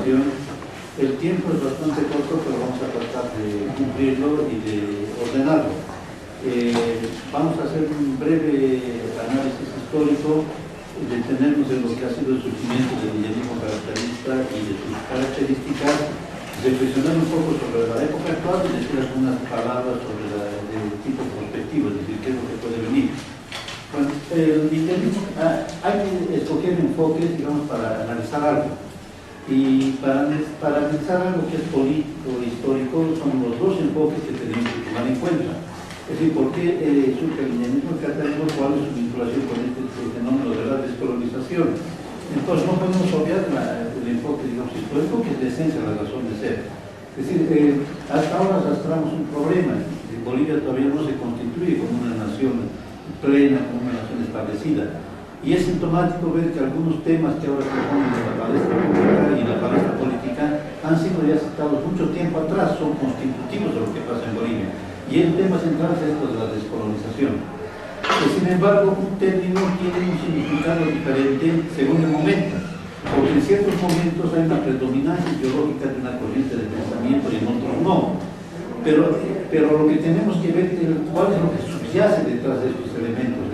presentación. El tiempo es bastante corto, pero vamos a tratar de cumplirlo y de ordenarlo. Vamos a hacer un breve análisis histórico, detenernos en lo que ha sido el surgimiento del indigenismo caracterista y de sus características, reflexionar un poco sobre la época actual y decir algunas palabras sobre el tipo perspectivo, es decir, qué es lo que puede venir. Bueno, el indigenismo, hay que escoger enfoques, digamos, para analizar algo. Y para analizar algo que es político e histórico, son los dos enfoques que tenemos que tomar en cuenta. Es decir, ¿por qué surge el indigenismo caracterista? ¿Cuál es su vinculación con este fenómeno de la descolonización? Entonces no podemos obviar el enfoque, digamos, histórico, que es la esencia de la razón de ser. Es decir, hasta ahora arrastramos un problema. Bolivia todavía no se constituye como una nación plena, como una nación establecida. Y es sintomático ver que algunos temas que ahora se ponen en la palestra pública y en la palestra política han sido ya citados mucho tiempo atrás, son constitutivos de lo que pasa en Bolivia. Y el tema central es esto de la descolonización. Sin embargo, un término tiene un significado diferente según el momento, porque en ciertos momentos hay una predominancia ideológica de una corriente de pensamiento y en otros no. Pero lo que tenemos que ver es cuál es lo que subyace detrás de estos elementos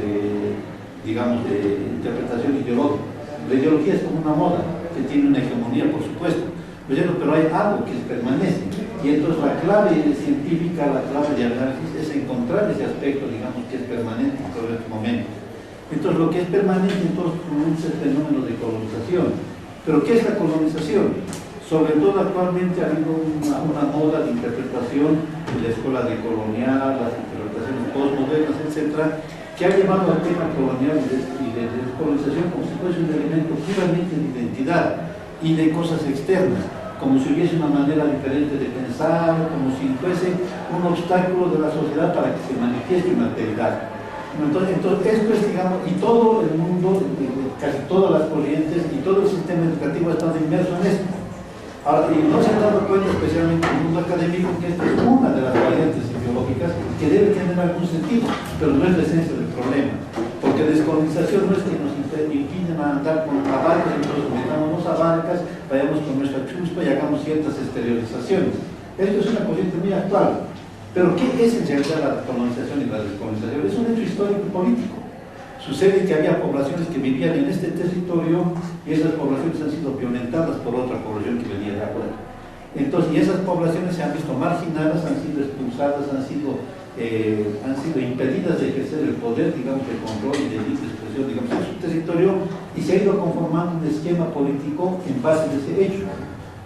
digamos, de interpretación ideológica. La ideología es como una moda, que tiene una hegemonía, por supuesto, pero hay algo que permanece. Y entonces la clave científica, la clave de análisis es encontrar ese aspecto, digamos, que es permanente en todo este momento. Entonces lo que es permanente entonces es el fenómeno de colonización. ¿Pero qué es la colonización? Sobre todo actualmente ha habido una moda de interpretación de la escuela decolonial, las interpretaciones postmodernas, etcétera, que ha llevado al tema colonial y de descolonización como si fuese un elemento puramente de identidad y de cosas externas, como si hubiese una manera diferente de pensar, como si fuese un obstáculo de la sociedad para que se manifieste una alteridad. Entonces esto es, digamos, y todo el mundo, casi todas las corrientes y todo el sistema educativo ha estado inmerso en esto. Ahora, y no se han dado cuenta, especialmente en el mundo académico, que esta es una de las variantes ideológicas que debe tener algún sentido, pero no es la esencia del problema. Porque descolonización no es que nos impiden andar con abarcas, entonces metamos abarcas, vayamos con nuestra chuspa y hagamos ciertas exteriorizaciones. Esto es una corriente muy actual. Pero ¿qué es en realidad la colonización y la descolonización? Es un hecho histórico y político. Sucede que había poblaciones que vivían en este territorio y esas poblaciones han sido violentadas por otra población que venía de afuera. Entonces, y esas poblaciones se han visto marginadas, han sido expulsadas, han sido impedidas de ejercer el poder, digamos, de control y de libre expresión, digamos, en su territorio, y se ha ido conformando un esquema político en base a ese hecho.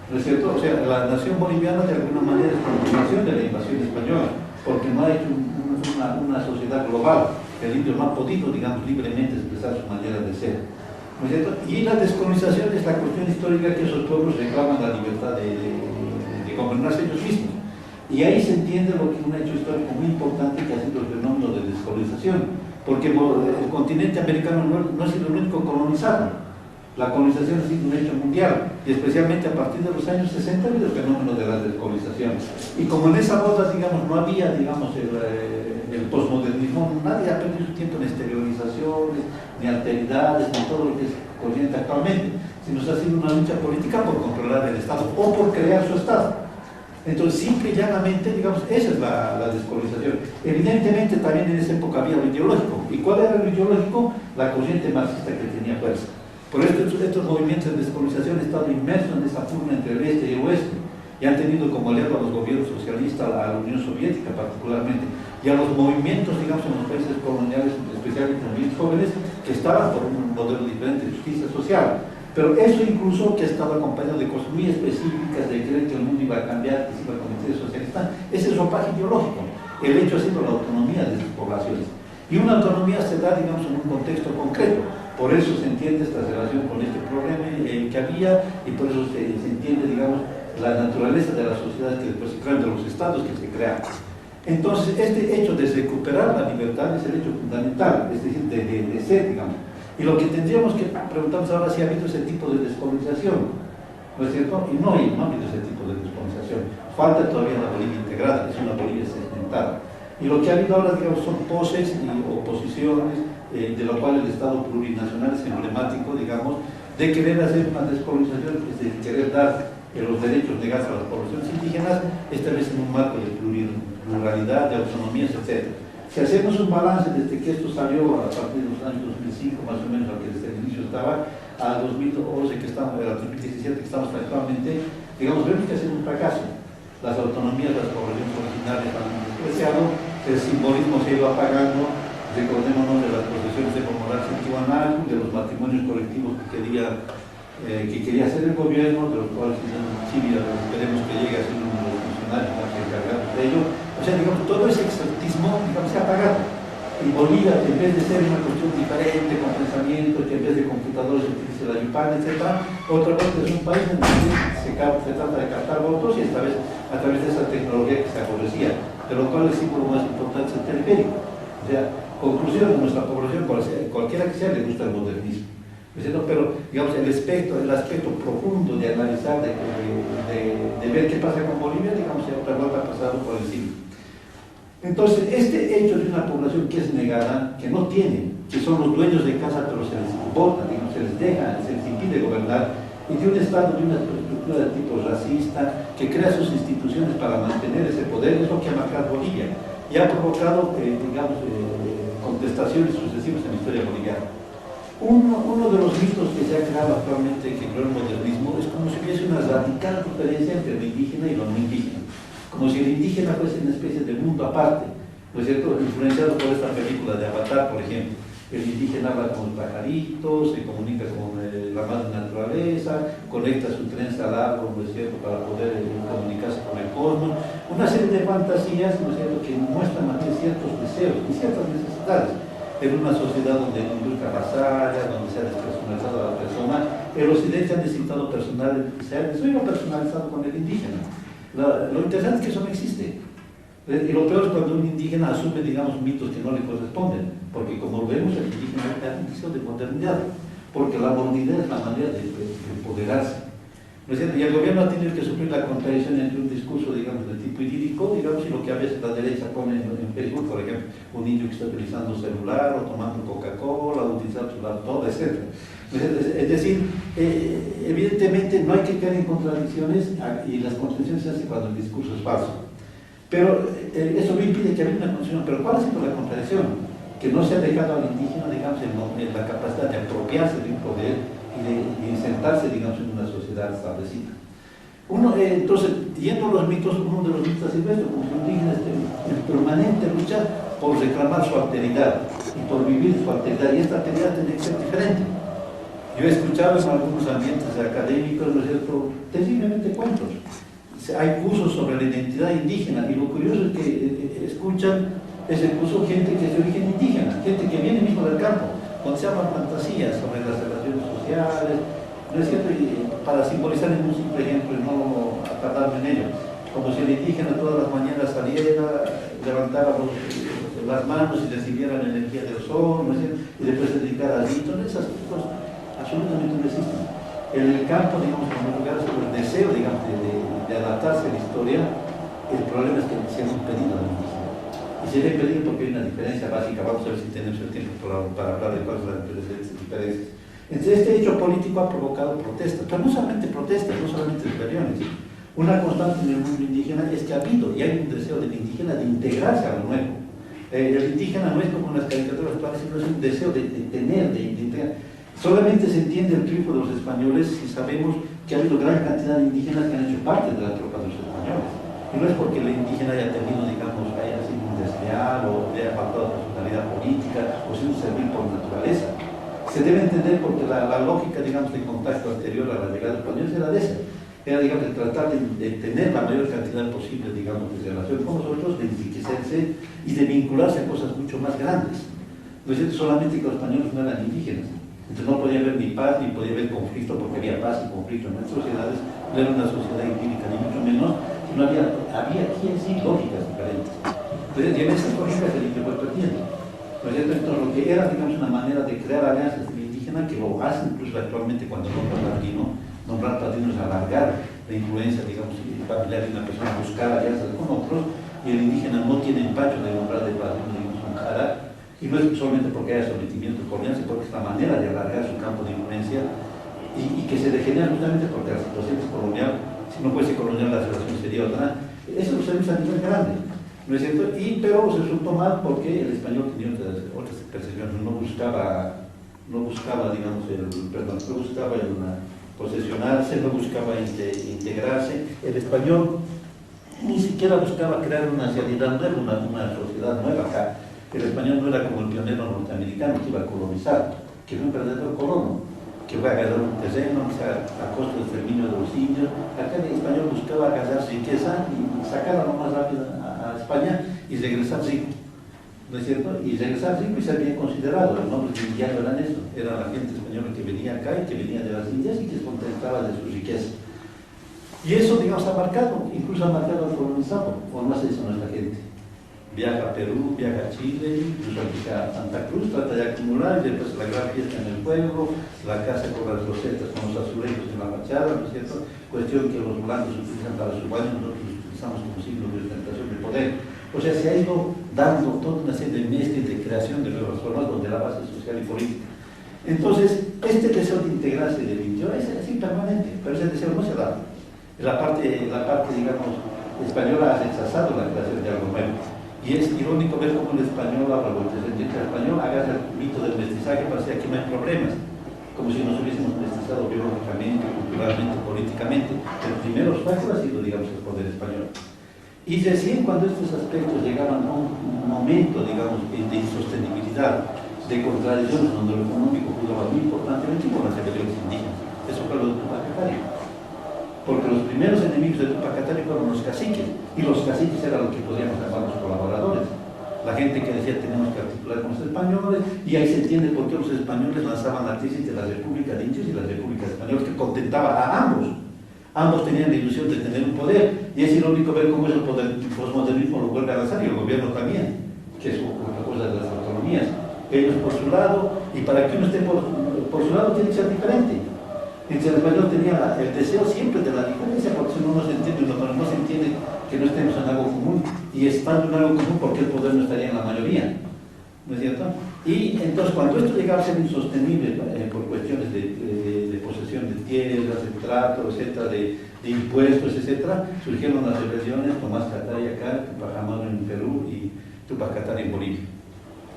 ¿No es cierto? O sea, la nación boliviana de alguna manera es continuación de la invasión española, porque no ha hecho una sociedad global. El indio no ha podido, digamos, libremente expresar su manera de ser. ¿No es cierto? Y la descolonización es la cuestión histórica que esos pueblos reclaman la libertad de gobernarse ellos mismos. Y ahí se entiende lo que es un hecho histórico muy importante que ha sido el fenómeno de descolonización, porque el continente americano no ha sido el único colonizado. La colonización ha sido un hecho mundial, y especialmente a partir de los años 60 ha habido el fenómeno de la descolonización. Y como en esa moda, digamos, no había, digamos, el postmodernismo, nadie ha perdido su tiempo en exteriorizaciones, ni alteridades, ni todo lo que es corriente actualmente, sino que ha sido una lucha política por controlar el Estado o por crear su Estado. Entonces, simple y llanamente, digamos, esa es la descolonización. Evidentemente, también en esa época había lo ideológico. ¿Y cuál era lo ideológico? La corriente marxista que tenía fuerza. Por eso estos movimientos de descolonización han estado inmersos en esa pugna entre el este y el oeste, y han tenido como aliado a los gobiernos socialistas, a la Unión Soviética particularmente, y a los movimientos, digamos, en los países coloniales, especialmente en los jóvenes, que estaban por un modelo diferente de justicia social. Pero eso incluso que ha estado acompañado de cosas muy específicas, de creer que el mundo iba a cambiar, que se iba a convertir en socialista, ese es ropaje ideológico. El hecho ha sido la autonomía de sus poblaciones. Y una autonomía se da, digamos, en un contexto concreto. Por eso se entiende esta relación con este problema que había, y por eso se entiende, digamos, la naturaleza de la sociedad que después se crean, de los estados que se crean. Entonces, este hecho de recuperar la libertad es el hecho fundamental, es decir, de ser, digamos. Y lo que tendríamos que preguntarnos ahora es si ha habido ese tipo de descolonización, ¿no es cierto? Y no ha habido ese tipo de descolonización. Falta todavía la Bolivia integrada, es una Bolivia segmentada. Y lo que ha habido ahora, digamos, son poses y oposiciones, de lo cual el Estado plurinacional es emblemático, digamos, de querer hacer una descolonización, es de querer dar los derechos negados a las poblaciones indígenas, esta vez en un marco de pluralidad, de autonomías, etc. Si hacemos un balance desde que esto salió a partir de los años 2005, más o menos, que desde el inicio estaba, a 2011, que estamos, a 2017, que estamos actualmente, digamos, vemos que ha sido un fracaso. Las autonomías, las poblaciones originarias han despreciado, el simbolismo se ha ido apagando. Recordémonos de las procesiones de Pomoral Sentihuanal, de los matrimonios colectivos que quería hacer el gobierno, de los cuales Chile esperemos que llegue a ser uno de los funcionarios más encargados de ello. O sea, digamos, todo ese exaltismo, digamos, se ha apagado. En Bolivia, en vez de ser una cuestión diferente, con pensamiento, que en vez de computadores se utilice la YUPAN, etc., otra vez es un país en el que se trata de captar votos y esta vez a través de esa tecnología que se aborrecía, de lo cual el símbolo más importante es el teleférico. O sea, conclusión de nuestra población, cualquiera que sea, le gusta el modernismo. Pero, digamos, el aspecto profundo de analizar, de ver qué pasa con Bolivia, digamos, ya otra vuelta ha pasado por encima. Entonces, este hecho de una población que es negada, que no tiene, que son los dueños de casa, pero se les vota, digamos, se les deja, se les impide gobernar, y de un Estado, de una estructura de tipo racista, que crea sus instituciones para mantener ese poder, es lo que ha marcado Bolivia, y ha provocado, digamos, contestaciones sucesivas en la historia boliviana. Uno de los mitos que se ha creado actualmente, que creó el modernismo, es como si hubiese una radical diferencia entre lo indígena y lo no indígena. Como si el indígena fuese una especie de mundo aparte, ¿no es cierto? Influenciado por esta película de Avatar, por ejemplo. El indígena habla con los pajaritos, se comunica con la madre naturaleza, conecta su trenza al árbol, ¿no es cierto?, para poder comunicarse con el cosmos. Una serie de fantasías, ¿no es cierto?, que muestran más bien ciertos deseos y ciertas necesidades. En una sociedad donde la industria vasalla, donde se ha despersonalizado a la persona, el occidente ha necesitado se ha personalizado con el indígena. Lo interesante es que eso no existe. Y lo peor es cuando un indígena asume, digamos, mitos que no le corresponden, porque como vemos, el indígena es un deseo de modernidad, porque la modernidad es la manera de empoderarse. ¿No es cierto? Y el gobierno ha tenido que sufrir la contradicción entre un discurso, digamos, de tipo idílico, digamos, y lo que a veces la derecha pone en Facebook, por ejemplo, un niño que está utilizando un celular, o tomando Coca-Cola, o utilizando su laptop, etc. Es decir, evidentemente no hay que caer en contradicciones, y las contradicciones se hacen cuando el discurso es falso. Pero eso no impide que haya una contradicción. Pero ¿cuál ha sido la contradicción? Que no se ha dejado al indígena, digamos, en la capacidad de apropiarse de un poder y de insertarse, digamos, en una sociedad establecida. Entonces, yendo a los mitos, uno de los mitos es esto, como que el indígena está en permanente lucha por reclamar su alteridad y por vivir su alteridad, y esta alteridad tiene que ser diferente. Yo he escuchado en algunos ambientes académicos, ¿no es cierto?, terriblemente cuentos. Hay cursos sobre la identidad indígena, y lo curioso es que escuchan ese curso gente que es de origen indígena, gente que viene mismo del campo, donde se llaman fantasías sobre las relaciones sociales, ¿no es cierto? Y para simbolizar en un simple ejemplo y no atardarme en ello, como si el indígena todas las mañanas saliera, levantara las manos y recibiera la energía del sol, ¿no es cierto?, y después se dedicara a allí. Entonces esas cosas absolutamente no existen. En el campo, digamos, como lugar, el deseo, digamos, de adaptarse a la historia, el problema es que se ha impedido a la indígena. Y se le ha impedido porque hay una diferencia básica. Vamos a ver si tenemos el tiempo para hablar de cuáles son las diferencias. Entonces, este hecho político ha provocado protestas, pero no solamente protestas, no solamente rebeliones. Una constante en el mundo indígena es que ha habido y hay un deseo del indígena de integrarse a lo nuevo. El indígena no es como en las caricaturas actuales, sino es un deseo de tener, de integrar. Solamente se entiende el triunfo de los españoles si sabemos que ha habido gran cantidad de indígenas que han hecho parte de las tropas de los españoles. Y no es porque el indígena haya tenido, digamos, haya sido un desleal o le haya faltado personalidad política o sido un servil por naturaleza. Se debe entender porque la lógica, digamos, de contacto anterior a la llegada de los españoles era de esa. Era, digamos, de tratar de tener la mayor cantidad posible, digamos, de relación con nosotros, de enriquecerse y de vincularse a cosas mucho más grandes. No es cierto solamente que los españoles no eran indígenas. Entonces no podía haber ni paz ni podía haber conflicto, porque había paz y conflicto en nuestras sociedades. No era una sociedad idílica ni mucho menos, sino había aquí en sí lógicas diferentes. Entonces, y en esas lógicas el indio fue perdiendo. Entonces, lo que era, digamos, una manera de crear alianzas de indígena, que lo hace incluso actualmente cuando nombrar padrino es alargar la influencia, digamos, familiar de una persona, buscar alianzas con otros, y el indígena no tiene empacho de nombrar de padrino, digamos, un jara. Y no es solamente porque haya sometimiento colonial, sino porque es la manera de alargar su campo de influencia y que se degenera justamente porque la situación colonial si no fuese colonial la relación sería otra. Eso lo sabemos a nivel grande, ¿no es cierto? Pero se resultó mal porque el español tenía otras percepciones, no buscaba, digamos, no buscaba posesionarse, no buscaba integrarse. El español ni siquiera buscaba crear una realidad nueva, una sociedad nueva acá. El español no era como el pionero norteamericano que iba a colonizar, que fue un verdadero colono, que fue a agarrar un terreno a costo del exterminio de los indios. Acá el español buscaba agarrar riqueza y sacarla lo más rápido a España y regresar rico, ¿no es cierto? Y regresar rico y ser bien considerado. Los nombres de indianos eran eso, era la gente española que venía acá y que venía de las Indias y que se contentaba de su riqueza. Y eso, digamos, ha marcado, incluso ha marcado al colonizado, o no hace eso nuestra gente. Viaja a Perú, viaja a Chile, incluso aquí a Santa Cruz, trata de acumular y después la gran fiesta en el pueblo, la casa con las rosetas, con los azulejos en la fachada, ¿no es cierto? Cuestión que los blancos utilizan para su baño, nosotros utilizamos como signo de ostentación de poder. O sea, se ha ido dando toda una serie de meses de creación de nuevas formas donde la base social y política. Entonces, este deseo de integrarse del indio es así permanente, pero ese deseo no se da. La parte, digamos, española ha rechazado la creación de algo nuevo. Y es irónico ver cómo el español, o el descendiente español, agarra el mito del mestizaje para decir aquí no hay problemas, como si nos hubiésemos mestizado biológicamente, culturalmente, políticamente. El primer obstáculo ha sido, digamos, el poder español. Y recién cuando estos aspectos llegaban a un momento, digamos, de insostenibilidad, de contradicciones, donde lo económico jugaba muy importantemente con las rebeliones indígenas. Eso fue lo de Tupac Katari. Porque los primeros enemigos de Tupac Katari fueron los caciques, y los caciques eran lo que podríamos llamar los colaboradores. La gente que decía tenemos que articular con los españoles, y ahí se entiende por qué los españoles lanzaban la crisis de la República de Indios y la República Española, que contentaba a ambos. Ambos tenían la ilusión de tener un poder, y es irónico ver cómo el posmodernismo lo vuelve a lanzar, y el gobierno también, que es una cosa de las autonomías. Ellos por su lado, y para que uno esté por su lado tiene que ser diferente. Entonces el español tenía el deseo siempre de la diferencia, porque si uno no se entiende, no se entiende que no estemos en algo común, y estando en algo común porque el poder no estaría en la mayoría, ¿no es cierto? Y entonces cuando esto llegaba a ser insostenible por cuestiones de posesión de tierras, de trato, etcétera, de impuestos, etcétera, surgieron las rebeliones, Tomás Katari acá, Tupac Amaru en Perú y Tupac Katari en Bolivia.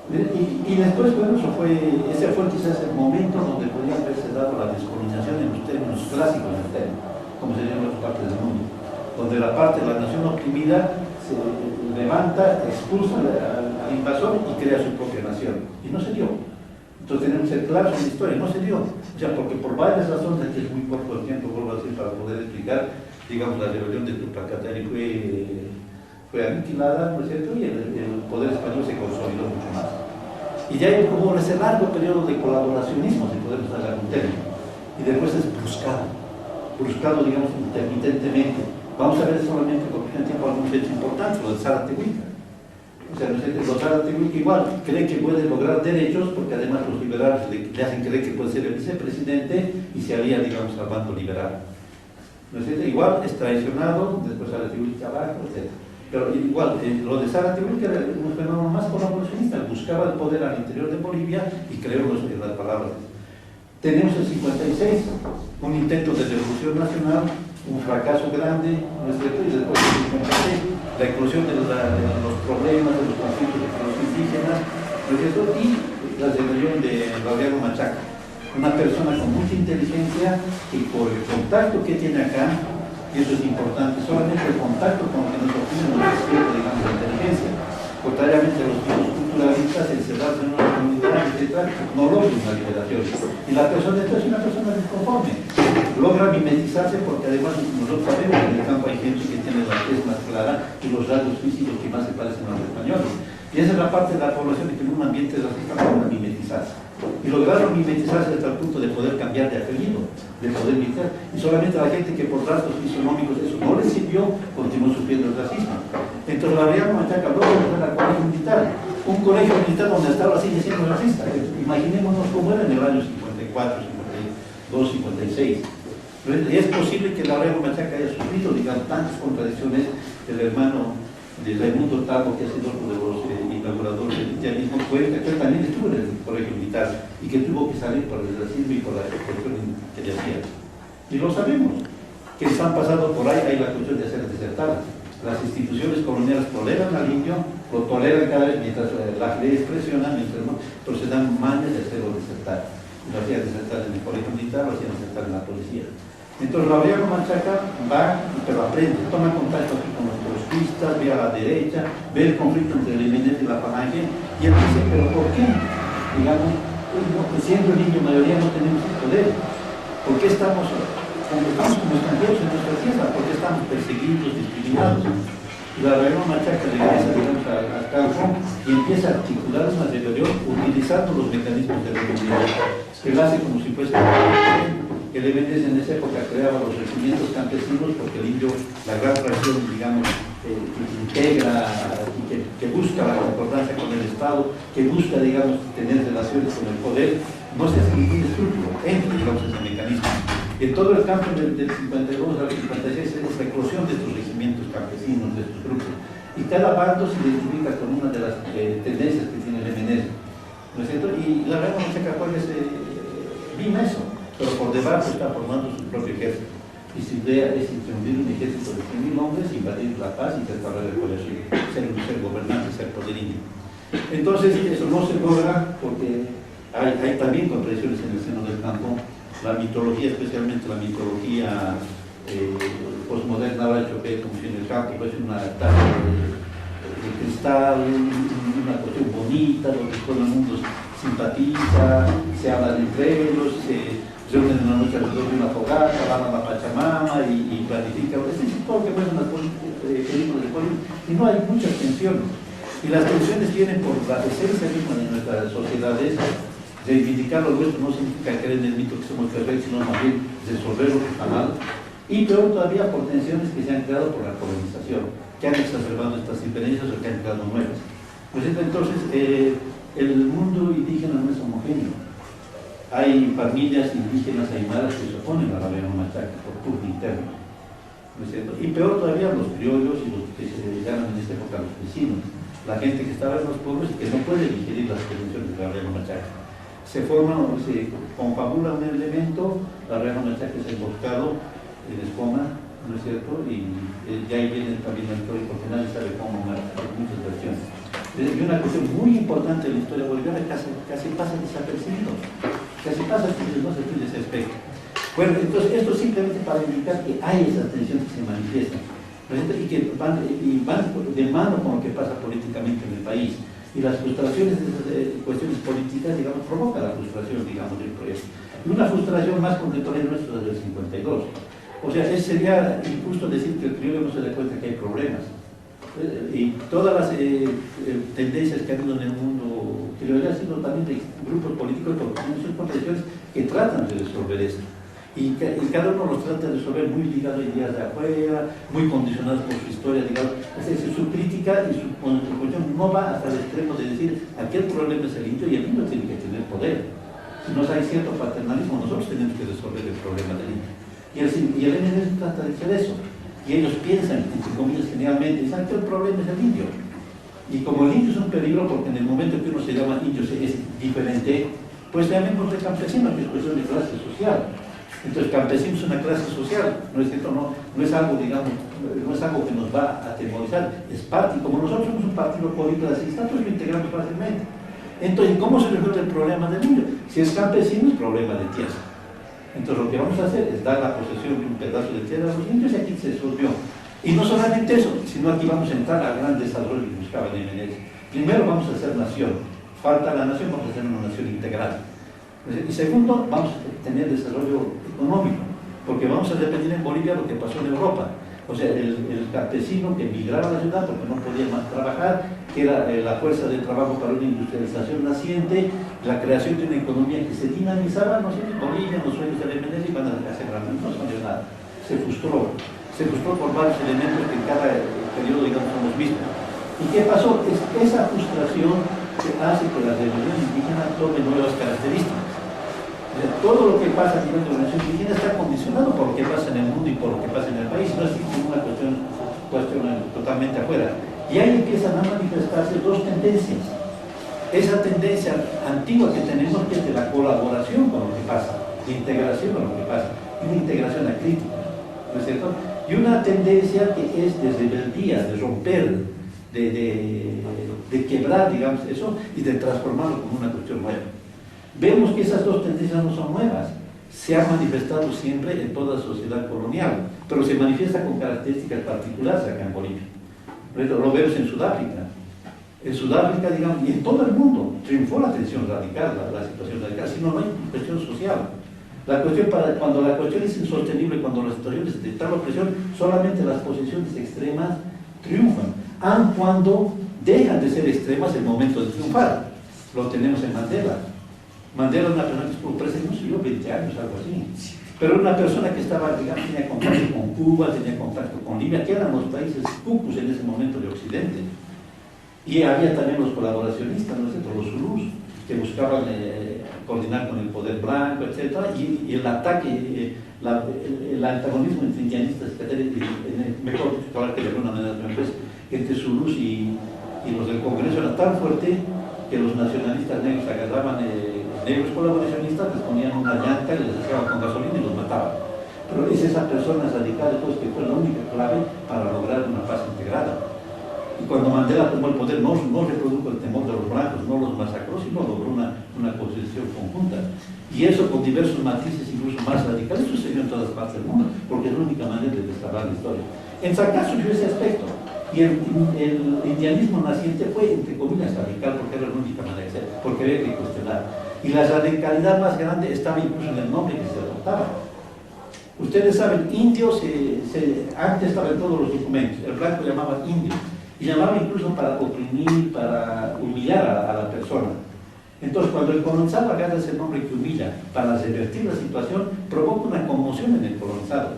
Y después, bueno, ese fue quizás el momento donde podría haberse dado la descolonización en los términos clásicos del término, como se llama en otras partes del mundo, donde la parte de la nación oprimida se levanta, expulsa al invasor y crea su propia nación. Y no se dio. Entonces tenemos que ser claros en la historia, no se dio. O sea, porque por varias razones, aquí es muy corto el tiempo, vuelvo a decir, para poder explicar, digamos, la rebelión de Tupac Katari fue aniquilada, ¿no es cierto? Y el poder español se consolidó mucho más. Y ya hubo ese largo periodo de colaboracionismo, si podemos dar algún término. Y después es bruscado, digamos, intermitentemente. Vamos a ver solamente, porque en tiempo algunos hechos importantes, lo de Zaratehuica. O sea, los Zaratehuica igual creen que pueden lograr derechos, porque además los liberales le hacen creer que puede ser el vicepresidente y se había, digamos, al bando liberal. ¿No es cierto? Igual es traicionado, después Zaratehuica abajo, etc. Pero igual, lo de Zaratehuica era un fenómeno más colaboracionista, buscaba el poder al interior de Bolivia y creó en las palabras. Tenemos el 56, un intento de revolución nacional, un fracaso grande, ¿no es cierto? Y después el 56, la eclosión de los problemas, de los conflictos entre los indígenas, ¿no es cierto? Y la rebelión de Laureano Machaca, una persona con mucha inteligencia y por el contacto que tiene acá, y eso es importante, solamente el contacto con lo que nos ofrece nos despierta, digamos, la inteligencia. Contrariamente a los tipos culturalistas, encerrarse en una comunidad, etc., no logra una liberación. Y la persona entonces es una persona disconforme. Logra mimetizarse porque además nosotros sabemos que en el campo hay gente que tiene la tez más clara y los rasgos físicos que más se parecen a los españoles. Y esa es la parte de la población que en un ambiente racista logra mimetizarse. Y lograron mimetizarse hasta el punto de poder cambiar de apellido, de poder militar. Y solamente la gente que por rasgos fisonómicos eso no les sirvió, continuó sufriendo el racismo. Entonces Laureano Machaca logra entrar al colegio militar, un colegio militar donde hasta ahora sigue siendo racista. Imaginémonos cómo era en el año 54, 52, 56. Y es posible que Laureano Machaca haya sufrido, digamos, tantas contradicciones. El hermano de Raimundo Tabo, que ha sido uno de los inauguradores del cristianismo, fue que también estuvo en el colegio militar y que tuvo que salir por el racismo y por la expresión que le hacía. Y lo sabemos. que están pasando por ahí, hay la cuestión de hacer desertar. Las instituciones coloniales toleran al indio, lo toleran cada vez mientras las leyes presionan, mientras no, pero se dan mañas de hacerlo desertar. Lo hacían desertar en el colegio militar, lo hacían desertar en la policía. Entonces Laureano Machaca va, pero aprende, toma contacto aquí con los trotskistas, ve a la derecha, ve el conflicto entre el MNL y la Falange, y él dice, pero ¿por qué? Digamos, siendo el indio mayoría no tenemos el poder. ¿Por qué estamos como extranjeros en nuestra tierra? ¿Por qué estamos perseguidos, discriminados? Y Laureano Machaca regresa, digamos, al campo y empieza a articular una rebelión utilizando los mecanismos de rebelión, que lo hace como si fuese que el MNS en esa época creaba los regimientos campesinos porque el indio, la gran fracción, digamos, que integra, que busca la concordancia con el Estado, que busca, digamos, tener relaciones con el poder, no se hace ningún escrúpulo, entra, digamos, ese mecanismo. Y en todo el campo del 52 al 56 es la eclosión de estos regimientos campesinos, de estos grupos. Y cada bando se identifica con una de las tendencias que tiene el MNS, ¿no es cierto? Y la verdad no se capaz de vino eso, pero por debajo está formando su propio ejército. Y su idea es introducir un ejército de 100.000 hombres, invadir La Paz y restaurar el poder civil, ser gobernante, ser poderín. Entonces, eso no se logra porque hay también contradicciones en el seno del campo. La mitología, especialmente la mitología postmoderna, ha hecho que, como si en el campo fuese una taza de cristal, una cuestión bonita, donde todo el mundo simpatiza, se hablan entre ellos, se reúnen en la noche alrededor de una fogata, van a la Pachamama y planifican. Es decir, todo lo que muestran las películas de Hollywood, y no hay muchas tensiones. Y las tensiones vienen por la esencia misma de nuestras sociedades. Reivindicar lo nuestro no significa creer en el mito que somos perfectos, sino más bien resolver lo que está mal. Y peor todavía por tensiones que se han creado por la colonización, que han exacerbado estas diferencias o que han creado nuevas. Pues entonces, el mundo indígena no es homogéneo. Hay familias indígenas aymaras que se oponen a la Laureano Machaca por turno interno, ¿no es cierto? Y peor todavía los criollos y los que se llaman en esta época los vecinos, la gente que estaba en los pueblos y que no puede digerir las pretensiones de la Laureano Machaca. Se forman, se confabula un elemento, la Laureano Machaca es emboscado en Escoma, ¿no es cierto? Y ya ahí viene también la historia, porque nadie sabe cómo marcar, hay muchas versiones. Y una cuestión muy importante en la historia boliviana casi pasa desapercibido. Casi pasa que no se tiene ese aspecto. Bueno, entonces esto simplemente para indicar que hay esas tensiones que se manifiestan, ¿no? Y que van de mano con lo que pasa políticamente en el país. Y las frustraciones de esas cuestiones políticas, digamos, provocan la frustración, digamos, del proyecto. Y una frustración más contemporánea nuestra desde el 52. O sea, sería injusto decir que el criollo no se da cuenta que hay problemas. Y todas las tendencias que ha habido en el mundo criollo han sido también de grupos políticos con sus contradicciones que tratan de resolver esto. Y cada uno los trata de resolver muy ligados a ideas de afuera, muy condicionados por su historia, digamos. Es decir, su crítica y su cuestión no va hasta el extremo de decir aquel problema es el indio y el indio tiene que tener poder. Si no hay cierto paternalismo, nosotros tenemos que resolver el problema del indio. Y el MNS trata de hacer eso. Y ellos piensan, entre comillas, generalmente, dicen que el problema es el indio. Y como el indio es un peligro, porque en el momento que uno se llama indio es diferente, pues llamemos de campesino, que es cuestión de clase social. Entonces, campesino es una clase social, no es cierto, no es algo, digamos, no es algo que nos va a atemorizar, es parte, y como nosotros somos un partido político racista, pues lo integramos fácilmente. Entonces, ¿cómo se resuelve el problema del indio? Si es campesino, es problema de tierra. Entonces, lo que vamos a hacer es dar la posesión de un pedazo de tierra a los indios y aquí se resolvió. Y no solamente eso, sino aquí vamos a entrar al gran desarrollo que buscaba el MNS. Primero vamos a hacer nación, falta la nación, vamos a hacer una nación integral. Y segundo, vamos a tener desarrollo económico, porque vamos a depender en Bolivia de lo que pasó en Europa. O sea, el campesino que emigraba a la ciudad porque no podía más trabajar, que era la fuerza de trabajo para una industrialización naciente, la creación de una economía que se dinamizaba, no sé, en Bolivia, los sueños de la independencia iban a hacer grandes, no salió nada. Se frustró por varios elementos que en cada periodo, digamos, son los mismos. ¿Y qué pasó? Esa frustración que hace que la revolución indígena tome nuevas características. Todo lo que pasa a nivel de organización indígena está condicionado por lo que pasa en el mundo y por lo que pasa en el país, no es una cuestión totalmente afuera. Y ahí empiezan a manifestarse dos tendencias. Esa tendencia antigua que tenemos, que es de la colaboración con lo que pasa, de integración con lo que pasa, y una integración acrítica. ¿no es cierto? Y una tendencia que es de rebeldía, de romper, de quebrar, digamos, eso y de transformarlo como una cuestión nueva. Vemos que esas dos tendencias no son nuevas, se han manifestado siempre en toda sociedad colonial, pero se manifiesta con características particulares acá en Bolivia. Lo vemos en Sudáfrica. En Sudáfrica, digamos, y en todo el mundo, triunfó la tensión radical, la situación radical, sino no hay cuestión social. Cuando la cuestión es insostenible, cuando la situación es de tal opresión, solamente las posiciones extremas triunfan, aun cuando dejan de ser extremas el momento de triunfar. Lo tenemos en Mandela. Mandela es una persona que estuvo presa, no sé yo, 20 años, algo así. Pero una persona que estaba, digamos, tenía contacto con Cuba, tenía contacto con Libia, que eran los países cucus en ese momento de Occidente. Y había también los colaboracionistas, ¿no es cierto?, los zulús, que buscaban coordinar con el poder blanco, etc. Y el ataque, el antagonismo entre indianistas, mejor dicho, que de alguna manera entre zulús y los del Congreso era tan fuerte que los nacionalistas negros agarraban negros colaboracionistas, les ponían una llanta y les echaban con gasolina y los mataban. Pero es esa persona radical que fue la única clave para lograr una paz integrada. Y cuando Mandela tomó el poder no reprodujo el temor de los blancos, no los masacró, sino logró una posición conjunta. Y eso con diversos matices incluso más radicales sucedió en todas partes del mundo, porque es la única manera de destrabar la historia. En Sacá surgió ese aspecto, y el indianismo naciente fue, entre comillas, radical, porque era la única manera de ser, porque había que cuestionar. Y la radicalidad más grande estaba incluso en el nombre que se adoptaba. Ustedes saben, indio antes estaba en todos los documentos, el blanco llamaba indio. Y llamaba incluso para oprimir, para humillar a la persona. Entonces, cuando el colonizado agarra ese nombre que humilla para revertir la situación, provoca una conmoción en el colonizado.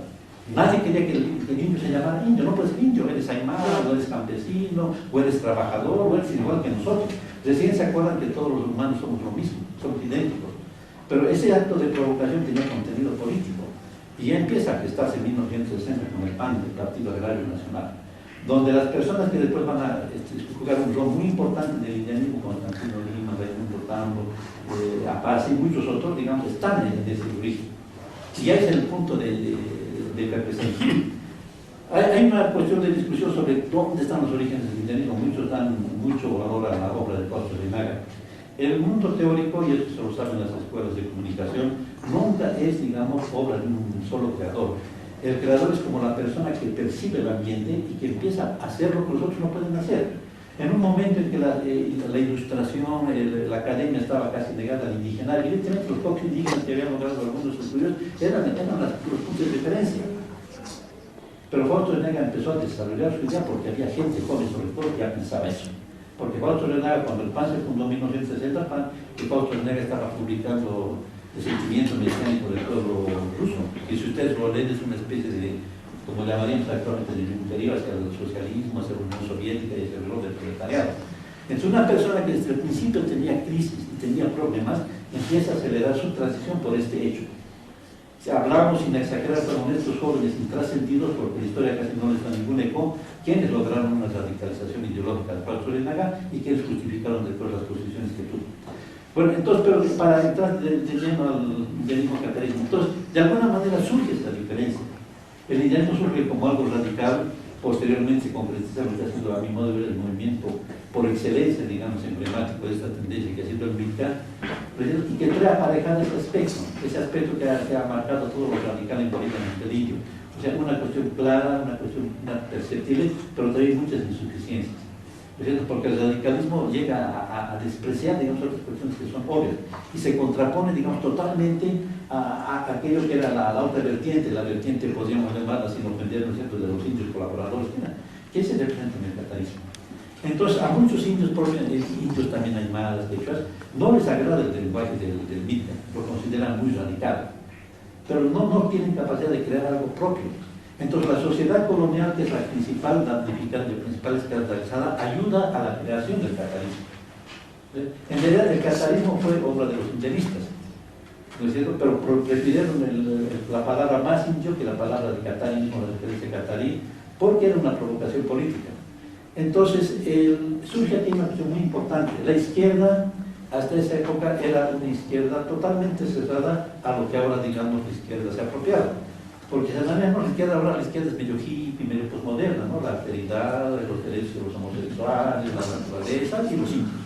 Nadie quería que el indio se llamara indio, no puedes ser indio, eres aymara, o eres campesino, o eres trabajador, o eres igual que nosotros. Recién se acuerdan que todos los humanos somos lo mismo, somos idénticos. Pero ese acto de provocación tenía contenido político. Y ya empieza a gestarse en 1960 con el PAN, el Partido Agrario Nacional, donde las personas que después van a jugar un rol muy importante en el indianismo, Constantino Lima, Raimundo Tambo, Apaz y muchos otros, digamos, están en ese origen. Y ya es el punto de representación. Hay una cuestión de discusión sobre dónde están los orígenes del indianismo. Muchos dan mucho valor a la obra de Fausto Reinaga. El mundo teórico, y esto se lo saben las escuelas de comunicación, nunca es, digamos, obra de un solo creador. El creador es como la persona que percibe el ambiente y que empieza a hacer lo que los otros no pueden hacer. En un momento en que la ilustración, la academia estaba casi negada al indígena, evidentemente los pocos indígenas que habían logrado algunos estudios eran los puntos de referencia. Pero Fausto Reinaga empezó a desarrollar su idea porque había gente joven, sobre todo, que ya pensaba eso. Porque Fausto Reinaga, cuando el PAN se fundó en 1960, Fausto Reinaga estaba publicando el sentimiento mesiánico del pueblo ruso, que si ustedes lo leen es una especie de, como llamaríamos actualmente, de imperio hacia el socialismo, hacia la Unión Soviética y hacia el rol del proletariado. Entonces una persona que desde el principio tenía crisis y tenía problemas, empieza a acelerar su transición por este hecho. Si hablamos sin exagerar con estos jóvenes intrascendidos, porque la historia casi no les da ningún eco, quienes lograron una radicalización ideológica de Fausto Reinaga y quienes justificaron después las posiciones que tuvo. Bueno, entonces, pero para entrar de lleno al indianismo catarismo, entonces, de alguna manera surge esta diferencia. El indianismo surge como algo radical, posteriormente se concretiza lo que ha sido, a mi modo de ver, el movimiento por excelencia, digamos, emblemático de esta tendencia que ha sido el militar, y que trae aparejado ese aspecto que ha marcado todo lo radical en Bolivia en el indio. O sea, una cuestión clara, una cuestión perceptible, pero trae muchas insuficiencias. Porque el radicalismo llega a despreciar, digamos, otras cuestiones que son obvias y se contrapone, digamos, totalmente a aquello que era la otra vertiente, la vertiente, podríamos llamarla sin ofender, ¿no es cierto?, de los indios colaboradores, que se representa en el catarismo. Entonces, a muchos indios, indios también aymaras, quechuas, no les agrada el lenguaje del Mitka, lo consideran muy radical, pero no tienen capacidad de crear algo propio. Entonces la sociedad colonial, que es la principal damnificante, la principal escandalizada, ayuda a la creación del catarismo. En realidad el catarismo fue obra de los indianistas, ¿no es cierto? Pero prefirieron la palabra más indio que la palabra de catarismo, la diferencia catarí, porque era una provocación política. Entonces surge aquí una cuestión muy importante. La izquierda, hasta esa época, era una izquierda totalmente cerrada a lo que ahora, digamos, la izquierda se ha apropiado. porque se maneja, ¿no? La izquierda ahora, la izquierda es medio hippie, medio postmoderna, ¿no? La alteridad, los derechos de los homosexuales, la naturaleza y los indios.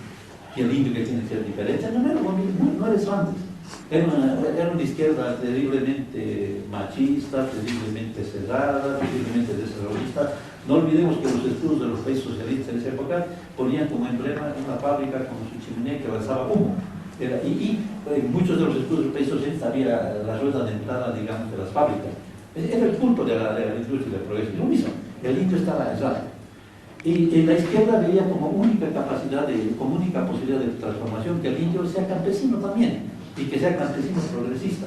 Y el indio que tiene que ser diferente, no era eso antes. Era una izquierda terriblemente machista, terriblemente cerrada, terriblemente desarrollista. No olvidemos que los escudos de los países socialistas en esa época ponían como emblema una fábrica con su chimenea que lanzaba humo. Y en muchos de los escudos de los países socialistas había la rueda de entrada, digamos, de las fábricas. Era el punto de la industria del progreso. Lo mismo, el indio estaba aislado. Y la izquierda veía como única capacidad, como única posibilidad de transformación que el indio sea campesino también, y que sea campesino progresista,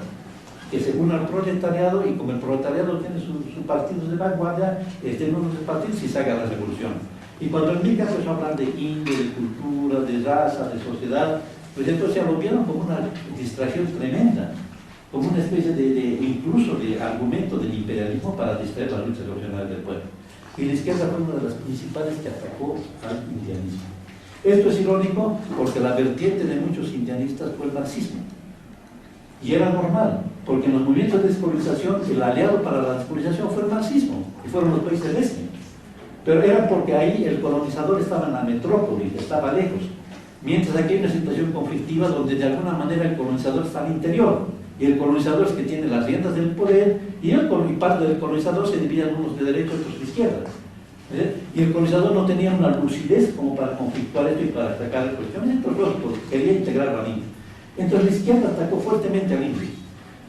que se una al proletariado, y como el proletariado tiene sus partidos de vanguardia, estén unos partidos y se haga la revolución. Y cuando el MICA empezó a hablar de indio, de cultura, de raza, de sociedad, pues entonces se lo vieron como una distracción tremenda, como una especie incluso de argumento del imperialismo para distraer las luchas revolucionarias del pueblo. Y la izquierda fue una de las principales que atacó al indianismo. Esto es irónico porque la vertiente de muchos indianistas fue el marxismo. Y era normal, porque en los movimientos de descolonización, el aliado para la descolonización fue el marxismo, y fueron los países del este. Pero era porque ahí el colonizador estaba en la metrópoli, estaba lejos. Mientras aquí hay una situación conflictiva donde de alguna manera el colonizador está al interior, y el colonizador es que tiene las riendas del poder, y parte del colonizador se divide en unos de derecha y otros de izquierda. Y el colonizador no tenía una lucidez como para conflictuar esto y para atacar cuestiones, entonces lógico, quería integrarlo al indio. Entonces la izquierda atacó fuertemente al indio.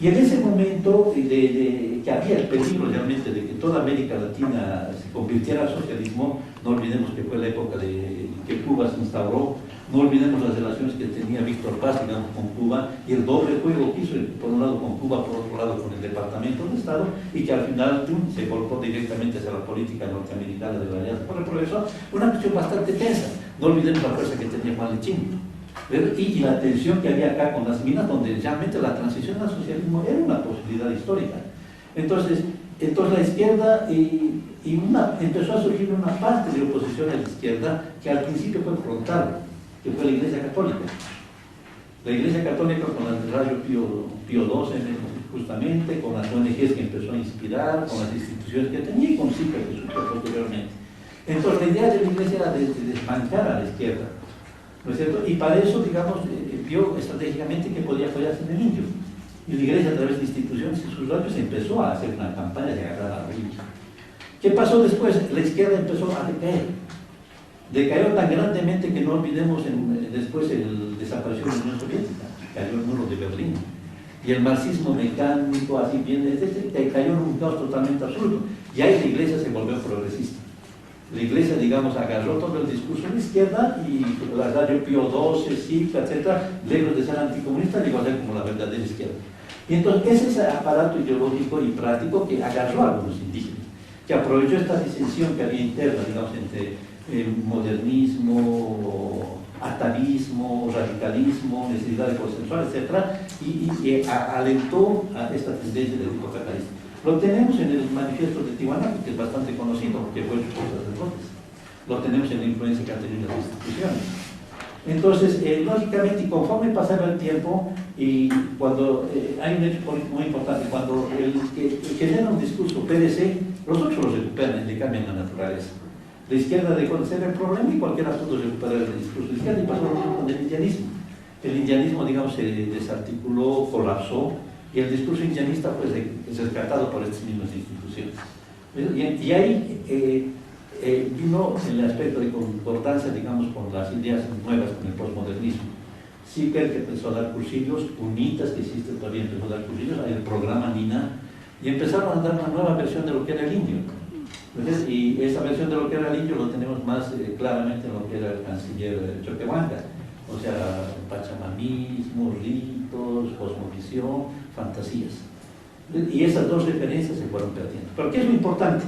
Y en ese momento que había el peligro realmente de que toda América Latina se convirtiera al socialismo, no olvidemos que fue la época de que Cuba se instauró, no olvidemos las relaciones que tenía Víctor Paz, digamos, con Cuba, y el doble juego que hizo, por un lado con Cuba, por otro lado con el Departamento del Estado, y que al final se volcó directamente hacia la política norteamericana de la Alianza por el Progreso, una cuestión bastante tensa. No olvidemos la fuerza que tenía Malechín. Y la tensión que había acá con las minas, donde realmente la transición al socialismo era una posibilidad histórica. Entonces la izquierda empezó a surgir una parte de oposición a la izquierda que al principio fue frontal, que fue la Iglesia Católica. La Iglesia Católica con el Radio Pío XII, justamente, con las ONGs que empezó a inspirar, con las instituciones que tenía y con CIPA que surgió posteriormente. Entonces la idea de la Iglesia era de desbancar a la izquierda, ¿no es cierto? Y para eso, digamos, vio estratégicamente que podía apoyarse en el indio. Y la Iglesia, a través de instituciones y sus radios, empezó a hacer una campaña de agarrar a la indio. ¿Qué pasó después? La izquierda empezó a decaer. Decayó tan grandemente que no olvidemos después desapareció la Unión Soviética, cayó el muro de Berlín. Y el marxismo mecánico, así bien, cayó en un caos totalmente absurdo. Y ahí la Iglesia se volvió progresista. La Iglesia, digamos, agarró todo el discurso de la izquierda y la Radio Pío XII, CIPA, etcétera, lejos de ser anticomunista, llegó a ser como la verdadera izquierda. Y entonces es ese aparato ideológico y práctico que agarró a algunos indígenas, que aprovechó esta disensión que había interna, digamos, entre modernismo, atavismo, radicalismo, necesidad de consensuar, etcétera, y alentó a esta tendencia del tipo catalista. Lo tenemos en el manifiesto de Tiwanaku, que es bastante conocido, porque fue hecho por sacerdotes. Lo tenemos en la influencia que han tenido las instituciones. Entonces, lógicamente, y conforme pasaba el tiempo, y cuando hay un hecho político muy importante, cuando el que genera un discurso PDC, los otros lo recuperan y le cambian la naturaleza. La izquierda dejó de ser el problema y cualquiera pudo recuperar el discurso de la izquierda, y pasó lo mismo con el indianismo. El indianismo, digamos, se desarticuló, colapsó, y el discurso indianista fue rescatado por estas mismas instituciones. Y ahí vino el aspecto de concordancia, digamos, con las ideas nuevas, con el postmodernismo. Siper, que empezó a dar cursillos, UNITAS, que existe todavía, empezó a dar cursillos, hay el programa NINA, y empezaron a dar una nueva versión de lo que era el indio. Entonces, y esa versión de lo que era el indio lo tenemos más claramente en lo que era el canciller Choquehuanca, o sea, pachamamismo, ritos, cosmovisión, fantasías. Y esas dos referencias se fueron perdiendo. ¿Pero qué es lo importante?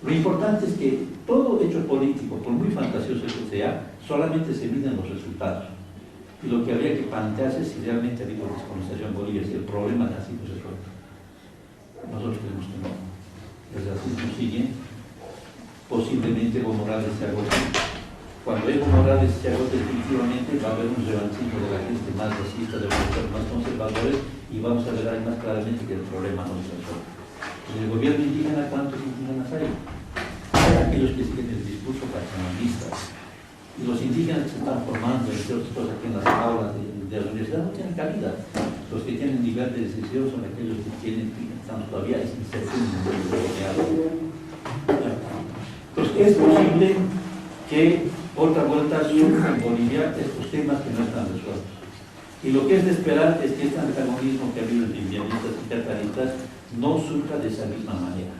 Lo importante es que todo hecho político, por muy fantasioso que sea, solamente se miden los resultados. Y lo que habría que plantearse es si realmente ha habido descolonización en Bolivia, si el problema ha sido resuelto. Nosotros creemos que no. El racismo sigue, posiblemente Evo Morales se agote. Cuando Evo Morales se agote definitivamente, va a haber un revanchismo de la gente más racista, de los más conservadores, y vamos a ver ahí más claramente que el problema no se resuelve. En el gobierno indígena, ¿cuántos indígenas hay? Hay aquellos que siguen el discurso paternalista. Y los indígenas que se están formando, entre otras cosas, aquí en las aulas de la universidad, no tienen cabida. Los que tienen nivel de decisión son aquellos que están todavía en incertidumbre en el colonial. Entonces, es posible que otra vuelta surja en Bolivia estos temas que no están resueltos. Y lo que es de esperar es que este antagonismo que ha habido entre indianistas y catalanistas no surja de esa misma manera.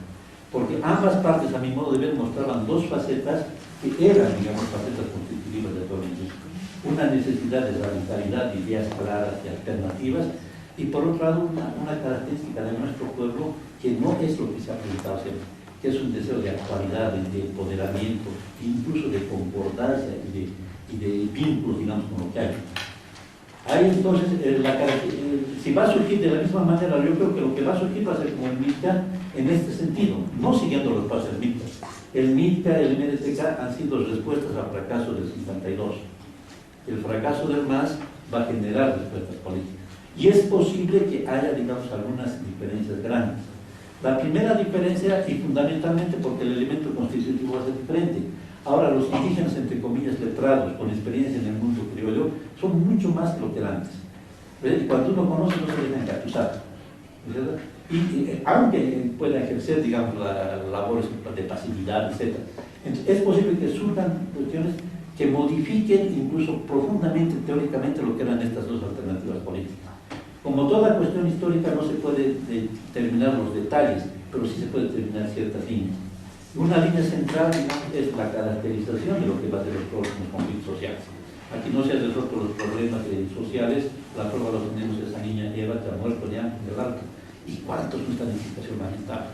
Porque ambas partes, a mi modo de ver, mostraban dos facetas que eran, digamos, facetas constitutivas de todo el mundo. Una necesidad de radicalidad, de ideas claras y alternativas, y por otro lado, una característica de nuestro pueblo que no es lo que se ha presentado siempre, que es un deseo de actualidad, de empoderamiento, incluso de concordancia y de vínculos, digamos, con lo que hay. Ahí entonces, si va a surgir de la misma manera, yo creo que lo que va a surgir va a ser como el MITCA en este sentido, no siguiendo los pasos del MITCA. El MITCA y el MNTK han sido respuestas al fracaso del 52. El fracaso del MAS va a generar respuestas políticas. Y es posible que haya, digamos, algunas diferencias grandes. La primera diferencia, y fundamentalmente porque el elemento constitutivo va a ser diferente. Ahora, los indígenas, entre comillas, letrados, con experiencia en el mundo criollo, son mucho más que lo que eran antes. Y cuando uno conoce, no se deja engatusar. ¿Verdad? Y aunque pueda ejercer, digamos, labores de pasividad, etc. Entonces, es posible que surjan cuestiones que modifiquen incluso profundamente, teóricamente, lo que eran estas dos alternativas políticas. Como toda cuestión histórica no se puede determinar los detalles, pero sí se puede determinar ciertas líneas. Una línea central, digamos, es la caracterización de lo que va a ser los próximos conflictos sociales. Aquí no se han resuelto los problemas sociales, la prueba lo tenemos esa niña Eva que ha muerto de hambre en el Alto. ¿Y cuántos no están en situación lamentable?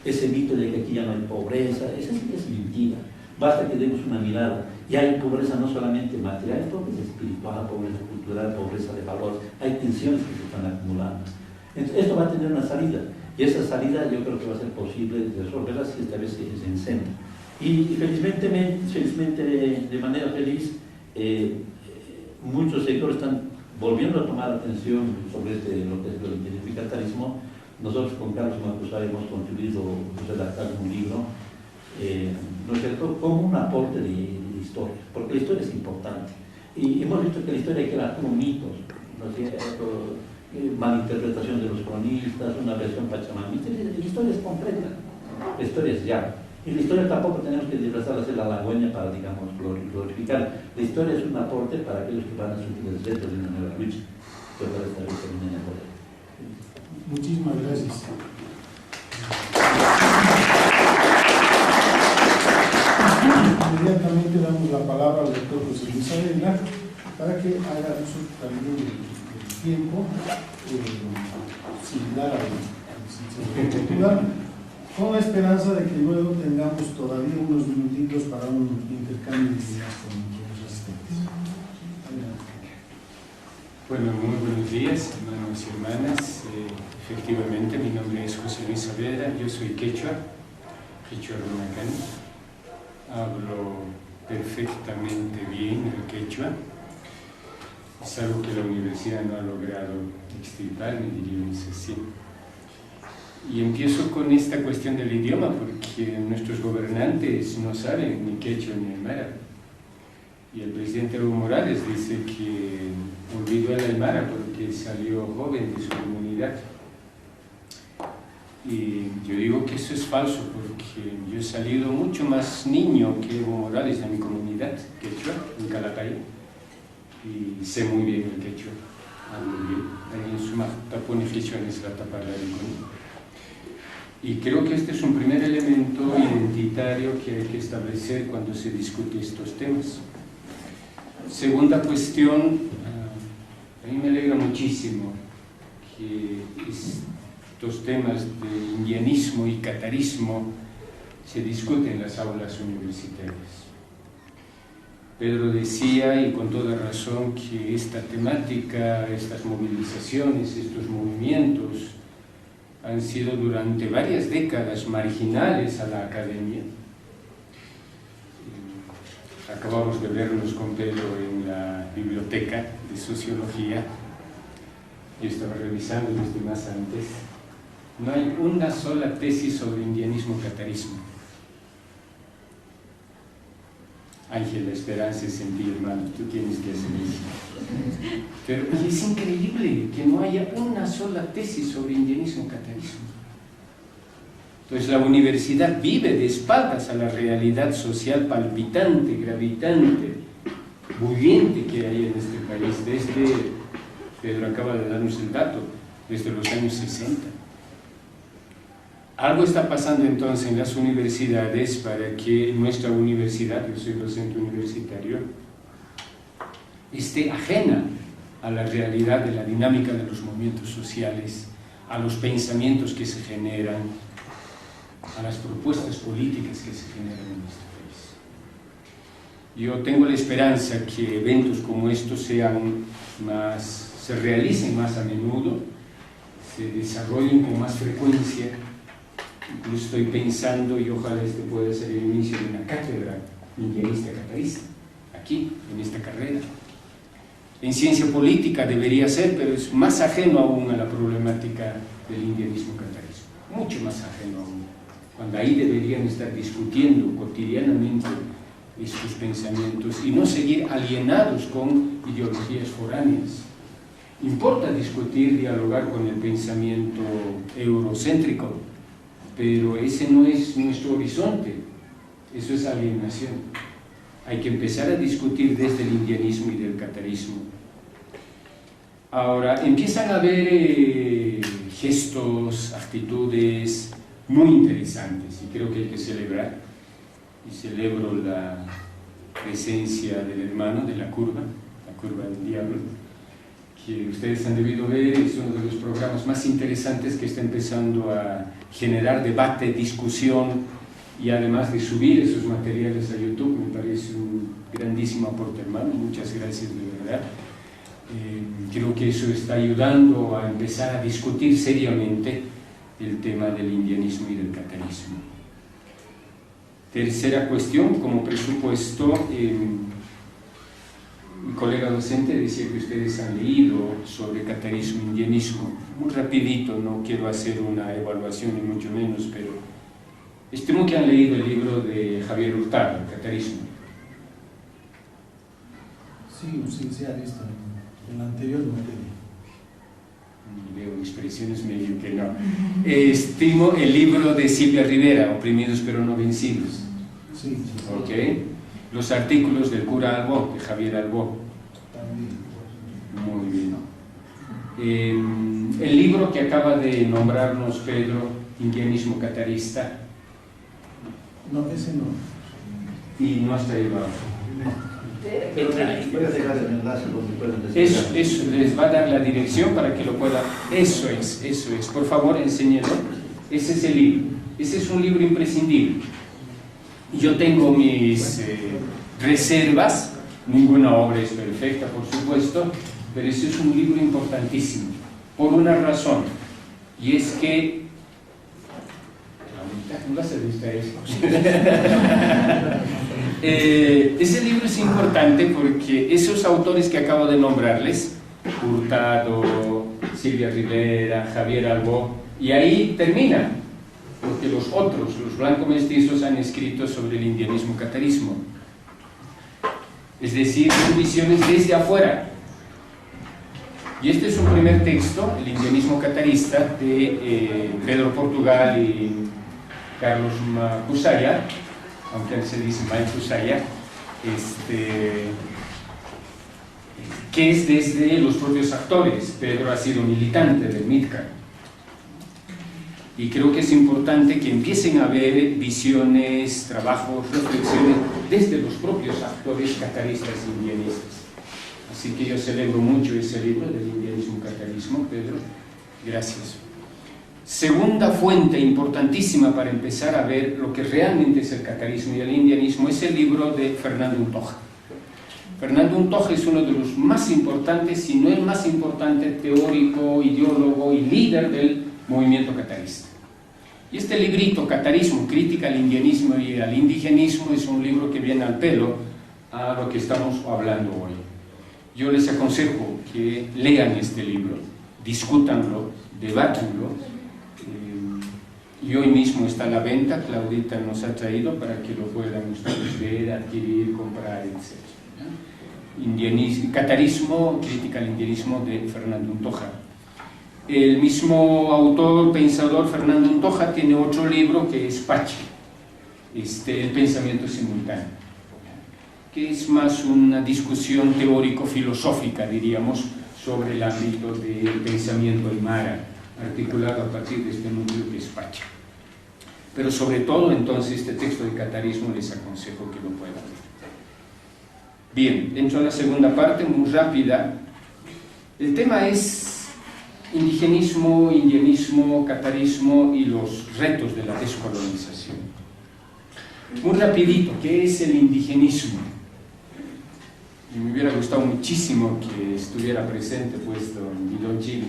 Ese mito de que aquí ya no hay pobreza, esa es mentira. Basta que demos una mirada. Y hay pobreza no solamente material, hay pobreza espiritual, pobreza cultural, pobreza de valores. Hay tensiones que se están acumulando. Entonces, esto va a tener una salida. Y esa salida yo creo que va a ser posible resolverla si esta vez se encentra. Y felizmente, de manera feliz, muchos sectores están volviendo a tomar atención sobre lo que es el identificatarismo. Nosotros con Carlos Macusá hemos contribuido a redactar un libro, ¿no es cierto?, como un aporte de historia, porque la historia es importante. Y hemos visto que la historia hay que dar como mitos, ¿no es cierto?, malinterpretación de los cronistas, una versión pachamamista. La historia es completa, la historia es ya. Y la historia tampoco tenemos que disfrazar, hacer la halagüeña para, digamos, glorificar. La historia es un aporte para aquellos que van a sufrir el reto de una nueva lucha, que para esta vez termine en el poder. Muchísimas gracias. Inmediatamente damos la palabra al doctor José Luis Avena para que haga uso también del tiempo similar al licenciado Portugal, con la esperanza de que luego tengamos todavía unos minutitos para un intercambio de ideas con los asistentes. Bueno, muy buenos días, hermanos y hermanas. Efectivamente, mi nombre es José Luis Saavedra, yo soy quechua runacán. Hablo perfectamente bien el quechua. Es algo que la universidad no ha logrado extirpar, me diríamos así. Y empiezo con esta cuestión del idioma, porque nuestros gobernantes no saben ni quechua ni aymara. Y el presidente Evo Morales dice que olvidó el aymara porque salió joven de su comunidad. Y yo digo que eso es falso, porque yo he salido mucho más niño que Evo Morales de mi comunidad, quechua, en Calacay, y sé muy bien el quechua, hablo bien. En su taponificación es la taparlaricón. Y creo que este es un primer elemento identitario que hay que establecer cuando se discute estos temas. Segunda cuestión, a mí me alegra muchísimo que estos temas de indianismo y catarismo se discuten en las aulas universitarias. Pedro decía, y con toda razón, que esta temática, estas movilizaciones, estos movimientos han sido durante varias décadas marginales a la academia. Acabamos de vernos con Pedro en la biblioteca de sociología. Yo estaba revisando desde más antes. No hay una sola tesis sobre indianismo-catarismo. Ángela, Esperanza y Sentir, hermano, tú tienes que hacer eso. Pero es increíble que no haya una sola tesis sobre indianismo-catarismo. Entonces la universidad vive de espaldas a la realidad social palpitante, gravitante, bulliente que hay en este país, desde, Pedro acaba de darnos el dato, desde los años 60. Algo está pasando entonces en las universidades para que nuestra universidad, yo soy docente universitario, esté ajena a la realidad de la dinámica de los movimientos sociales, a los pensamientos que se generan, a las propuestas políticas que se generan en nuestro país. Yo tengo la esperanza que eventos como estos se realicen más a menudo, se desarrollen con más frecuencia. Incluso estoy pensando, y ojalá este pueda ser el inicio de una cátedra indianista-catarista, aquí, en esta carrera. En ciencia política debería ser, pero es más ajeno aún a la problemática del indianismo-catarismo, mucho más ajeno aún, cuando ahí deberían estar discutiendo cotidianamente estos pensamientos y no seguir alienados con ideologías foráneas. Importa discutir, dialogar con el pensamiento eurocéntrico, pero ese no es nuestro horizonte, eso es alienación. Hay que empezar a discutir desde el indianismo y del catarismo. Ahora, empiezan a haber gestos, actitudes muy interesantes, y creo que hay que celebrar, y celebro la presencia del hermano de la curva del diablo, que ustedes han debido ver, es uno de los programas más interesantes que está empezando a generar debate, discusión, y además de subir esos materiales a YouTube. Me parece un grandísimo aporte, hermano, muchas gracias de verdad. Creo que eso está ayudando a empezar a discutir seriamente el tema del indianismo y del catarismo. Tercera cuestión, como presupuesto, mi colega docente decía que ustedes han leído sobre catarismo e indianismo. Muy rapidito, no quiero hacer una evaluación ni mucho menos, pero estimo que han leído el libro de Javier Hurtado, el catarismo. Sí, se ha visto. En la anterior materia. Veo expresiones medio que no. Estimo el libro de Silvia Rivera, Oprimidos pero no vencidos. Sí. ¿Ok? Los artículos del cura Albó, de Javier Albó. Muy bien. El libro que acaba de nombrarnos Pedro, Indianismo Catarista. No, ese no. Y no está ahí abajo. Voy a dejar el enlace donde pueden decir. Eso les va a dar la dirección para que lo puedan. Eso es. Por favor, enséñenlo. Ese es el libro. Ese es un libro imprescindible. Yo tengo mis reservas. Ninguna obra es perfecta, por supuesto, pero ese es un libro importantísimo. Por una razón. Y es que... ¿No vas a distraer eso? Ese libro es importante porque esos autores que acabo de nombrarles, Hurtado, Silvia Rivera, Javier Albó, y ahí termina, porque los otros, los blanco-mestizos, han escrito sobre el indianismo-catarismo. Es decir, son visiones desde afuera. Y este es un primer texto, el indianismo catarista, de Pedro Portugal y Carlos Macusaya, aunque él se dice Macusaya, que es desde los propios actores. Pedro ha sido militante del MITCA. Y creo que es importante que empiecen a haber visiones, trabajos, reflexiones desde los propios actores cataristas e indianistas. Así que yo celebro mucho ese libro del indianismo-catarismo, Pedro. Gracias. Segunda fuente importantísima para empezar a ver lo que realmente es el catarismo y el indianismo es el libro de Fernando Untoja. Fernando Untoja es uno de los más importantes, si no el más importante, teórico, ideólogo y líder del movimiento catarista. Y este librito, Catarismo, Crítica al Indianismo y al Indigenismo, es un libro que viene al pelo a lo que estamos hablando hoy. Yo les aconsejo que lean este libro, discútanlo, debátanlo, y hoy mismo está a la venta. Claudita nos ha traído para que lo puedan ustedes ver, adquirir, comprar, etc. Catarismo, crítica al indianismo de Fernando Untoja. El mismo autor, pensador Fernando Untoja, tiene otro libro que es Pache, el pensamiento simultáneo, que es más una discusión teórico-filosófica, diríamos, sobre el ámbito del pensamiento aymara, articulado a partir de este núcleo que es Pache. Pero sobre todo, entonces, este texto de Catarismo les aconsejo que lo puedan ver. Bien, entro a la segunda parte, muy rápida. El tema es indigenismo, indianismo, catarismo y los retos de la descolonización. Muy rapidito, ¿qué es el indigenismo? Y me hubiera gustado muchísimo que estuviera presente puesto en Guidón Chile.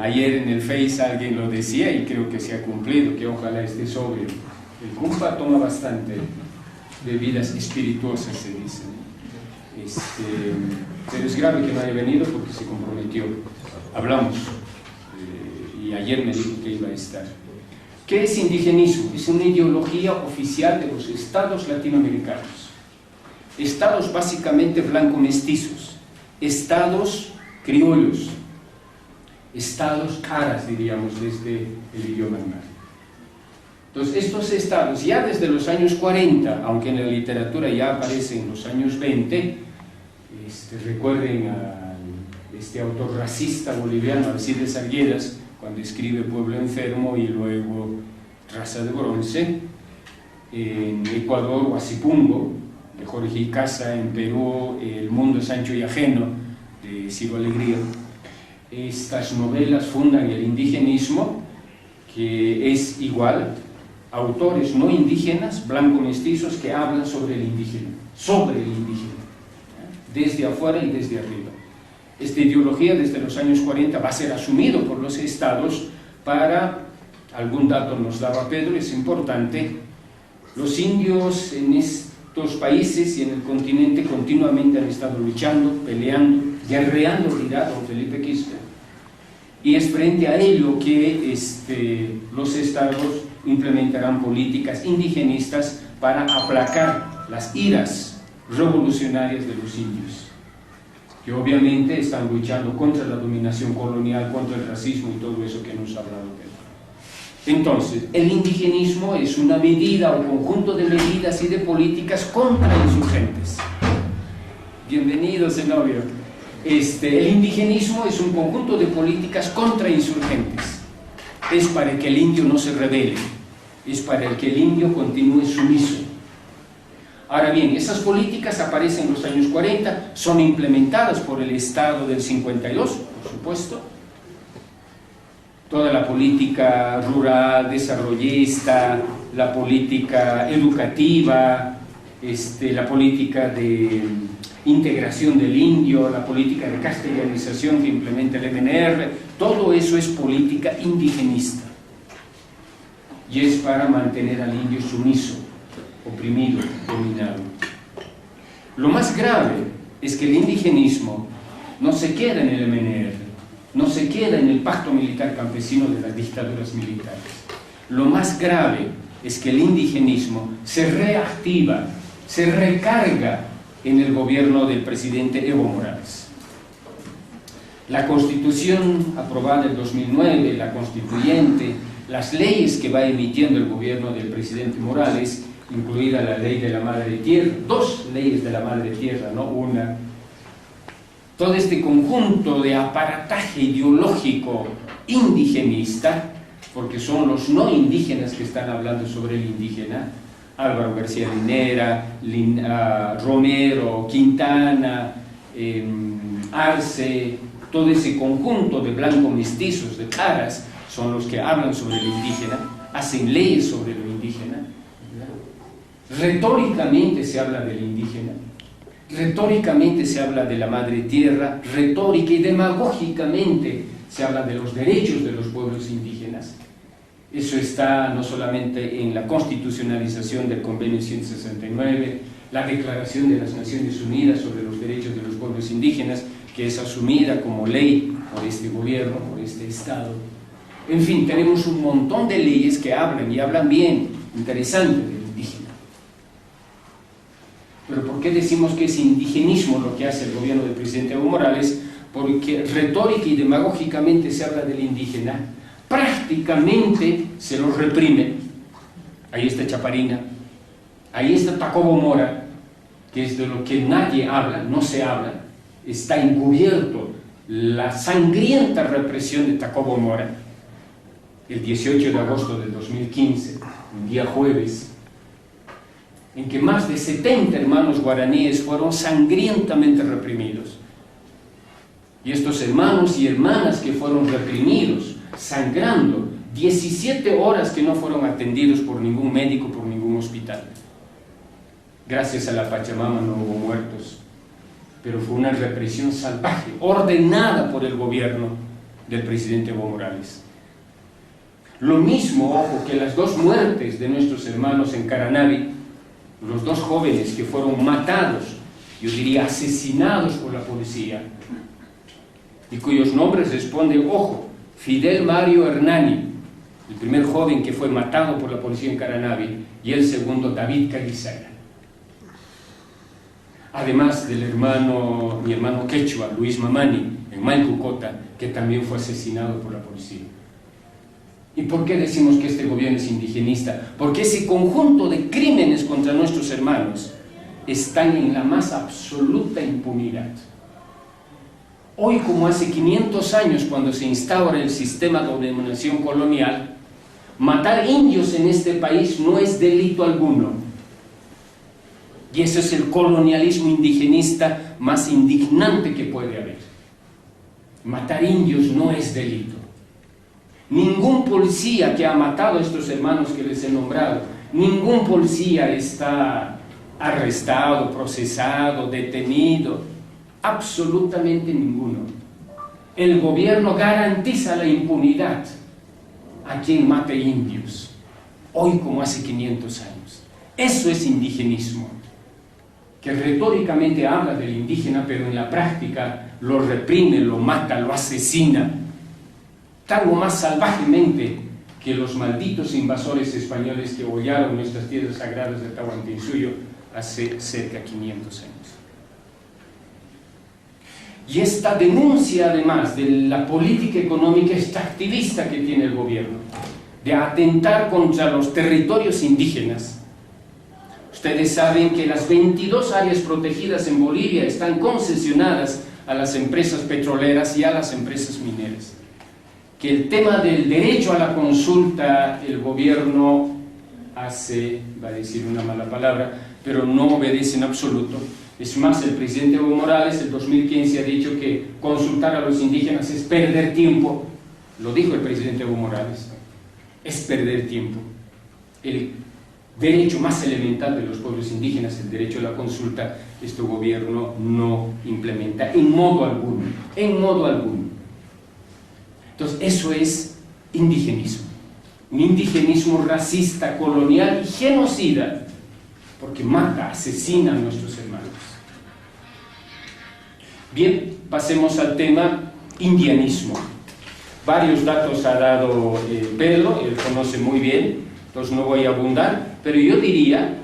Ayer en el Face alguien lo decía y creo que se ha cumplido, que ojalá esté sobrio. El Kumpa toma bastante bebidas espirituosas, se dice. Pero es grave que no haya venido porque se comprometió. Hablamos y ayer me dijo que iba a estar. ¿Qué es indigenismo? Es una ideología oficial de los estados latinoamericanos. Estados básicamente blanco-mestizos, estados criollos, estados caras, diríamos, desde el idioma aymara. Entonces, estos estados, ya desde los años 40, aunque en la literatura ya aparece en los años 20, recuerden a este autor racista boliviano, Alcides Arguedas, cuando escribe Pueblo Enfermo y luego Raza de Bronce. En Ecuador, Huasipungo, de Jorge Icaza. En Perú, El mundo es ancho y ajeno, de Ciro Alegría. Estas novelas fundan el indigenismo, que es igual, autores no indígenas, blanco-mestizos, que hablan sobre el indígena, desde afuera y desde arriba. Esta ideología desde los años 40 va a ser asumido por los estados para, algún dato nos daba Pedro, es importante, los indios en estos países y en el continente continuamente han estado luchando, peleando, guerreando, dirá don Felipe Quispe, y es frente a ello que los estados implementarán políticas indigenistas para aplacar las iras revolucionarias de los indios, que obviamente están luchando contra la dominación colonial, contra el racismo y todo eso que nos ha hablado Pedro. Entonces, el indigenismo es una medida o conjunto de medidas y de políticas contra insurgentes. Bienvenido, Zenobio. El indigenismo es un conjunto de políticas contra insurgentes. Es para que el indio no se rebele, es para que el indio continúe sumiso. Ahora bien, esas políticas aparecen en los años 40, son implementadas por el Estado del 52, por supuesto. Toda la política rural, desarrollista, la política educativa, la política de integración del indio, la política de castellanización que implementa el MNR, todo eso es política indigenista. Y es para mantener al indio sumiso, oprimido, dominado. Lo más grave es que el indigenismo no se queda en el MNR, no se queda en el pacto militar campesino de las dictaduras militares. Lo más grave es que el indigenismo se reactiva, se recarga en el gobierno del presidente Evo Morales. La Constitución aprobada en 2009, la Constituyente, las leyes que va emitiendo el gobierno del presidente Morales, incluida la ley de la Madre Tierra, 2 leyes de la Madre Tierra, no una. Todo este conjunto de aparataje ideológico indigenista, porque son los no indígenas que están hablando sobre el indígena, Álvaro García Linera, Romero, Quintana, Arce, todo ese conjunto de blancos mestizos, de caras, son los que hablan sobre el indígena, hacen leyes sobre lo indígena. Retóricamente se habla del indígena, retóricamente se habla de la madre tierra, retórica y demagógicamente se habla de los derechos de los pueblos indígenas. Eso está no solamente en la constitucionalización del Convenio 169, la Declaración de las Naciones Unidas sobre los Derechos de los Pueblos Indígenas, que es asumida como ley por este gobierno, por este Estado, En fin, tenemos un montón de leyes que hablan y hablan bien, interesante del indígena. Pero ¿por qué decimos que es indigenismo lo que hace el gobierno del presidente Evo Morales? Porque retórica y demagógicamente se habla del indígena, prácticamente se lo reprime. Ahí está Chaparina, ahí está Tacobo Mora, que es de lo que nadie habla, no se habla, está encubierto la sangrienta represión de Tacobo Mora, el 18 de agosto del 2015, un día jueves, en que más de 70 hermanos guaraníes fueron sangrientamente reprimidos. Y estos hermanos y hermanas que fueron reprimidos, sangrando, 17 horas que no fueron atendidos por ningún médico, por ningún hospital. Gracias a la Pachamama no hubo muertos, pero fue una represión salvaje, ordenada por el gobierno del presidente Evo Morales. Lo mismo, ojo, que las dos muertes de nuestros hermanos en Caranavi, los dos jóvenes que fueron matados, yo diría asesinados por la policía, y cuyos nombres responden, ojo, Fidel Mario Hernani, el primer joven que fue matado por la policía en Caranavi, y el segundo, David Calizaga. Además del mi hermano quechua, Luis Mamani, en Maycucota, que también fue asesinado por la policía. ¿Y por qué decimos que este gobierno es indigenista? Porque ese conjunto de crímenes contra nuestros hermanos están en la más absoluta impunidad. Hoy, como hace 500 años, cuando se instaura el sistema de dominación colonial, matar indios en este país no es delito alguno. Y ese es el colonialismo indigenista más indignante que puede haber. Matar indios no es delito. Ningún policía que ha matado a estos hermanos que les he nombrado, ningún policía está arrestado, procesado, detenido, absolutamente ninguno. El gobierno garantiza la impunidad a quien mate indios, hoy como hace 500 años. Eso es indigenismo, que retóricamente habla del indígena, pero en la práctica lo reprime, lo mata, lo asesina, tanto más salvajemente que los malditos invasores españoles que hollaron nuestras tierras sagradas de Tahuantinsuyo hace cerca de 500 años. Y esta denuncia, además de la política económica extractivista que tiene el gobierno, de atentar contra los territorios indígenas. Ustedes saben que las 22 áreas protegidas en Bolivia están concesionadas a las empresas petroleras y a las empresas mineras. Que el tema del derecho a la consulta, el gobierno hace, va a decir una mala palabra, pero no obedece en absoluto. Es más, el presidente Evo Morales en 2015 ha dicho que consultar a los indígenas es perder tiempo. Lo dijo el presidente Evo Morales. Es perder tiempo. El derecho más elemental de los pueblos indígenas, el derecho a la consulta, este gobierno no implementa en modo alguno. En modo alguno. Entonces, eso es indigenismo. Un indigenismo racista, colonial y genocida, porque mata, asesina a nuestros hermanos. Bien, pasemos al tema indianismo. Varios datos ha dado Pedro, él conoce muy bien, entonces no voy a abundar, pero yo diría,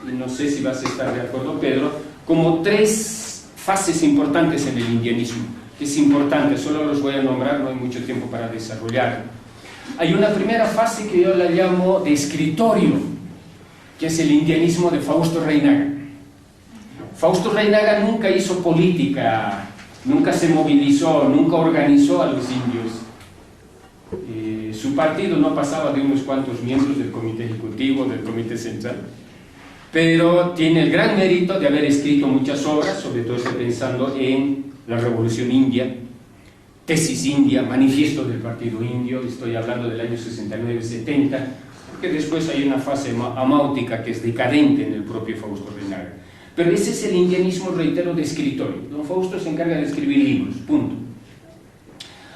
y no sé si vas a estar de acuerdo, Pedro, como 3 fases importantes en el indianismo. Es importante, solo los voy a nombrar, no hay mucho tiempo para desarrollar. Hay una primera fase que yo la llamo de escritorio, que es el indianismo de Fausto Reynaga. Fausto Reynaga nunca hizo política, nunca se movilizó, nunca organizó a los indios. Su partido no pasaba de unos cuantos miembros del comité ejecutivo, del comité central, pero tiene el gran mérito de haber escrito muchas obras, sobre todo estoy pensando en la Revolución India, Tesis India, Manifiesto del Partido Indio, estoy hablando del año 69-70, porque después hay una fase amáutica que es decadente en el propio Fausto Reynaga. Pero ese es el indianismo, reitero, de escritorio. Don Fausto se encarga de escribir libros, punto.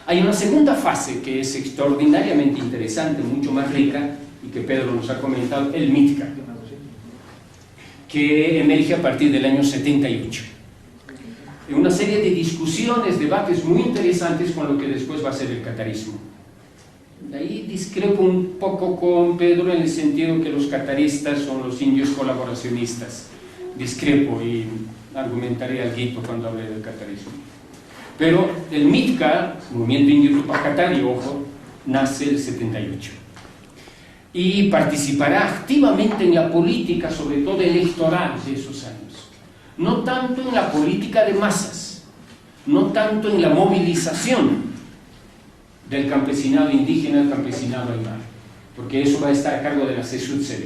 Hay una segunda fase que es extraordinariamente interesante, mucho más rica, y que Pedro nos ha comentado, el Mitka, que emerge a partir del año 78. En una serie de discusiones, debates muy interesantes con lo que después va a ser el catarismo. ahí discrepo un poco con Pedro en el sentido que los cataristas son los indios colaboracionistas. Discrepo y argumentaré algo cuando hable del catarismo. Pero el MITCA, Movimiento Indio Tupac Katari, ojo, nace el 78 y participará activamente en la política, sobre todo electoral de esos años. No tanto en la política de masas, no tanto en la movilización del campesinado indígena al campesinado aymara, porque eso va a estar a cargo de la CESUTCD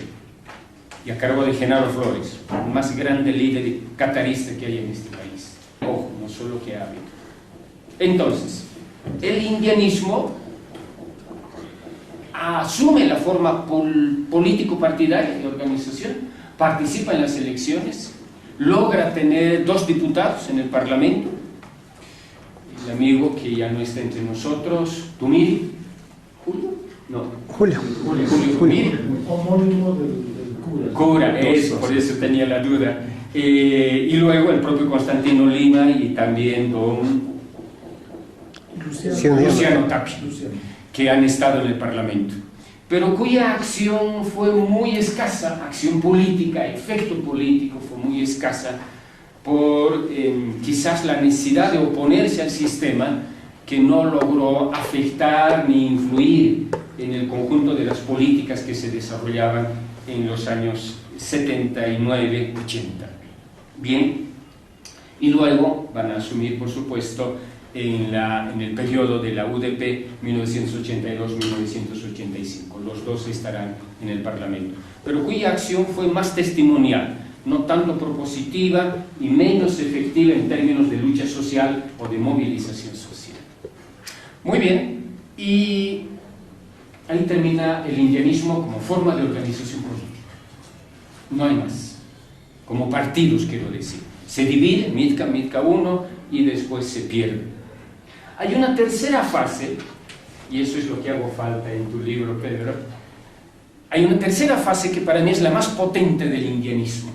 y a cargo de Genaro Flores, el más grande líder catarista que hay en este país. Ojo, no solo que ha habido. Entonces, el indianismo asume la forma político-partidaria de organización, participa en las elecciones, logra tener 2 diputados en el Parlamento. El amigo que ya no está entre nosotros, Tumiri, ¿Julio? No. Julio Tumiri. Homónimo del cura. Cura, eso, por eso tenía la duda. Y luego el propio Constantino Lima y también don Luciano Tapia, que han estado en el Parlamento, pero cuya acción fue muy escasa, acción política, efecto político fue muy escasa, por quizás la necesidad de oponerse al sistema que no logró afectar ni influir en el conjunto de las políticas que se desarrollaban en los años 79-80. Bien, y luego van a asumir, por supuesto, en el periodo de la UDP 1982-1985. Los 2 estarán en el Parlamento, pero cuya acción fue más testimonial, no tanto propositiva y menos efectiva en términos de lucha social o de movilización social. Muy bien, y ahí termina el indianismo como forma de organización política. No hay más. Como partidos, quiero decir. Se divide, MITCA, MITCA 1, y después se pierde. Hay una tercera fase, y eso es lo que hago falta en tu libro, Pedro. Hay una tercera fase que para mí es la más potente del indianismo,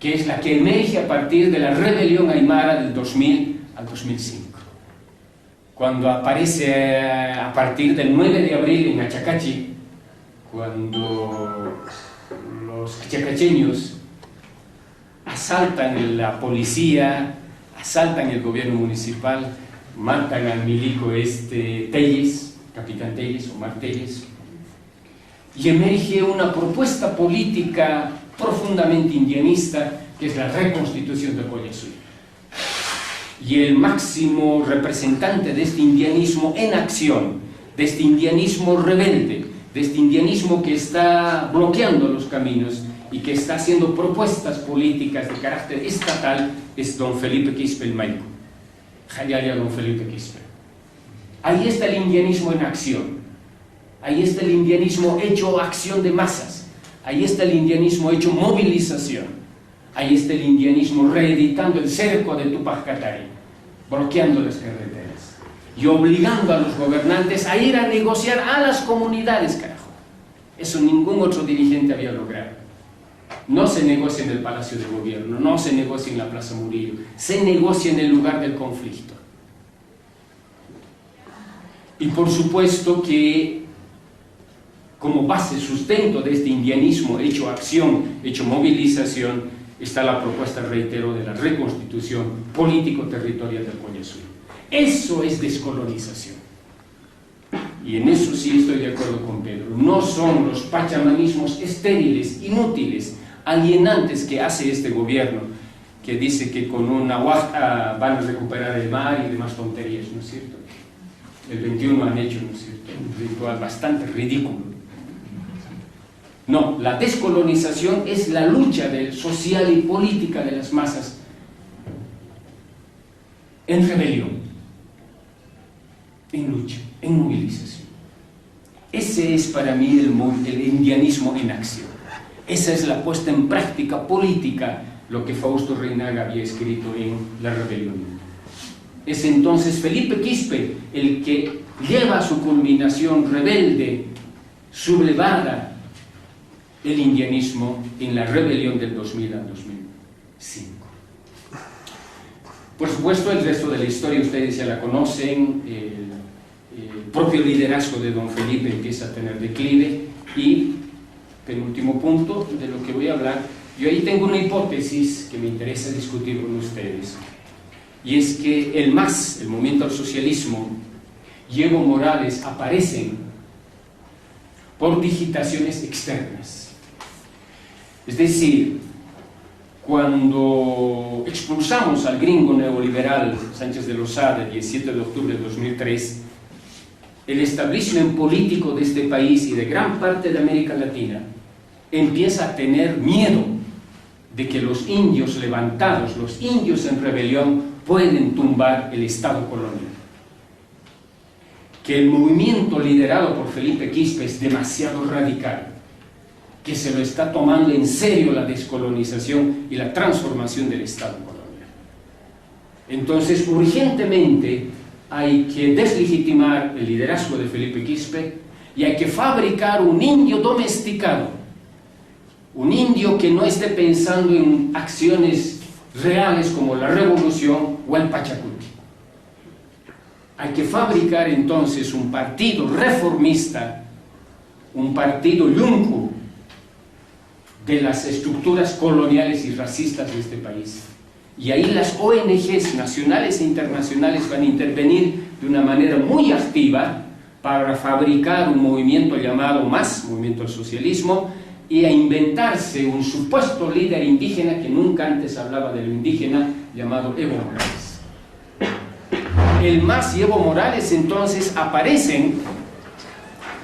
que es la que emerge a partir de la rebelión aymara del 2000 al 2005. Cuando aparece a partir del 9 de abril en Achacachi, cuando los chacacheños asaltan la policía, asaltan el gobierno municipal, matan al milico Telles, capitán Telles, Omar Telles, y emerge una propuesta política profundamente indianista, que es la reconstitución de Collasuyo. Y el máximo representante de este indianismo en acción, de este indianismo rebelde, de este indianismo que está bloqueando los caminos y que está haciendo propuestas políticas de carácter estatal, es don Felipe Quispe el Maico. Jayaya don Felipe Quispe. Ahí está el indianismo en acción. Ahí está el indianismo hecho acción de masas. Ahí está el indianismo hecho movilización. Ahí está el indianismo reeditando el cerco de Tupac Katari, bloqueando las carreteras y obligando a los gobernantes a ir a negociar a las comunidades, carajo. Eso ningún otro dirigente había logrado. No se negocia en el Palacio de Gobierno, no se negocia en la Plaza Murillo, se negocia en el lugar del conflicto. Y por supuesto que como base, sustento de este indianismo hecho acción, hecho movilización, está la propuesta, reitero, de la reconstitución político-territorial del Collasuyo. Eso es descolonización. Y en eso sí estoy de acuerdo con Pedro. No son los pachamanismos estériles, inútiles, alienantes que hace este gobierno, que dice que con una huasca van a recuperar el mar y demás tonterías, ¿no es cierto? El 21 han hecho, ¿no es cierto?, un ritual bastante ridículo. No, la descolonización es la lucha social y política de las masas en rebelión, en lucha, en movilización. Ese es para mí el indianismo en acción. Esa es la puesta en práctica política, lo que Fausto Reinaga había escrito en La Rebelión. Es entonces Felipe Quispe el que lleva a su culminación rebelde, sublevada, el indianismo en la rebelión del 2000 al 2005. Por supuesto, el resto de la historia ustedes ya la conocen. el propio liderazgo de don Felipe empieza a tener declive. Y, penúltimo punto de lo que voy a hablar, yo ahí tengo una hipótesis que me interesa discutir con ustedes, y es que el MAS, el Movimiento al Socialismo, y Evo Morales aparecen por digitaciones externas. Es decir, cuando expulsamos al gringo neoliberal Sánchez de Lozada el 17 de octubre de 2003, el establishment político de este país y de gran parte de América Latina empieza a tener miedo de que los indios levantados, los indios en rebelión, pueden tumbar el Estado colonial. Que el movimiento liderado por Felipe Quispe es demasiado radical, que se lo está tomando en serio la descolonización y la transformación del Estado colonial. Entonces, urgentemente hay que deslegitimar el liderazgo de Felipe Quispe y hay que fabricar un indio domesticado, un indio que no esté pensando en acciones reales como la revolución o el Pachacuti. Hay que fabricar entonces un partido reformista, un partido yunque de las estructuras coloniales y racistas de este país. Y ahí las ONGs nacionales e internacionales van a intervenir de una manera muy activa para fabricar un movimiento llamado MAS, Movimiento al Socialismo, y a inventarse un supuesto líder indígena que nunca antes hablaba de lo indígena, llamado Evo Morales. El MAS y Evo Morales entonces aparecen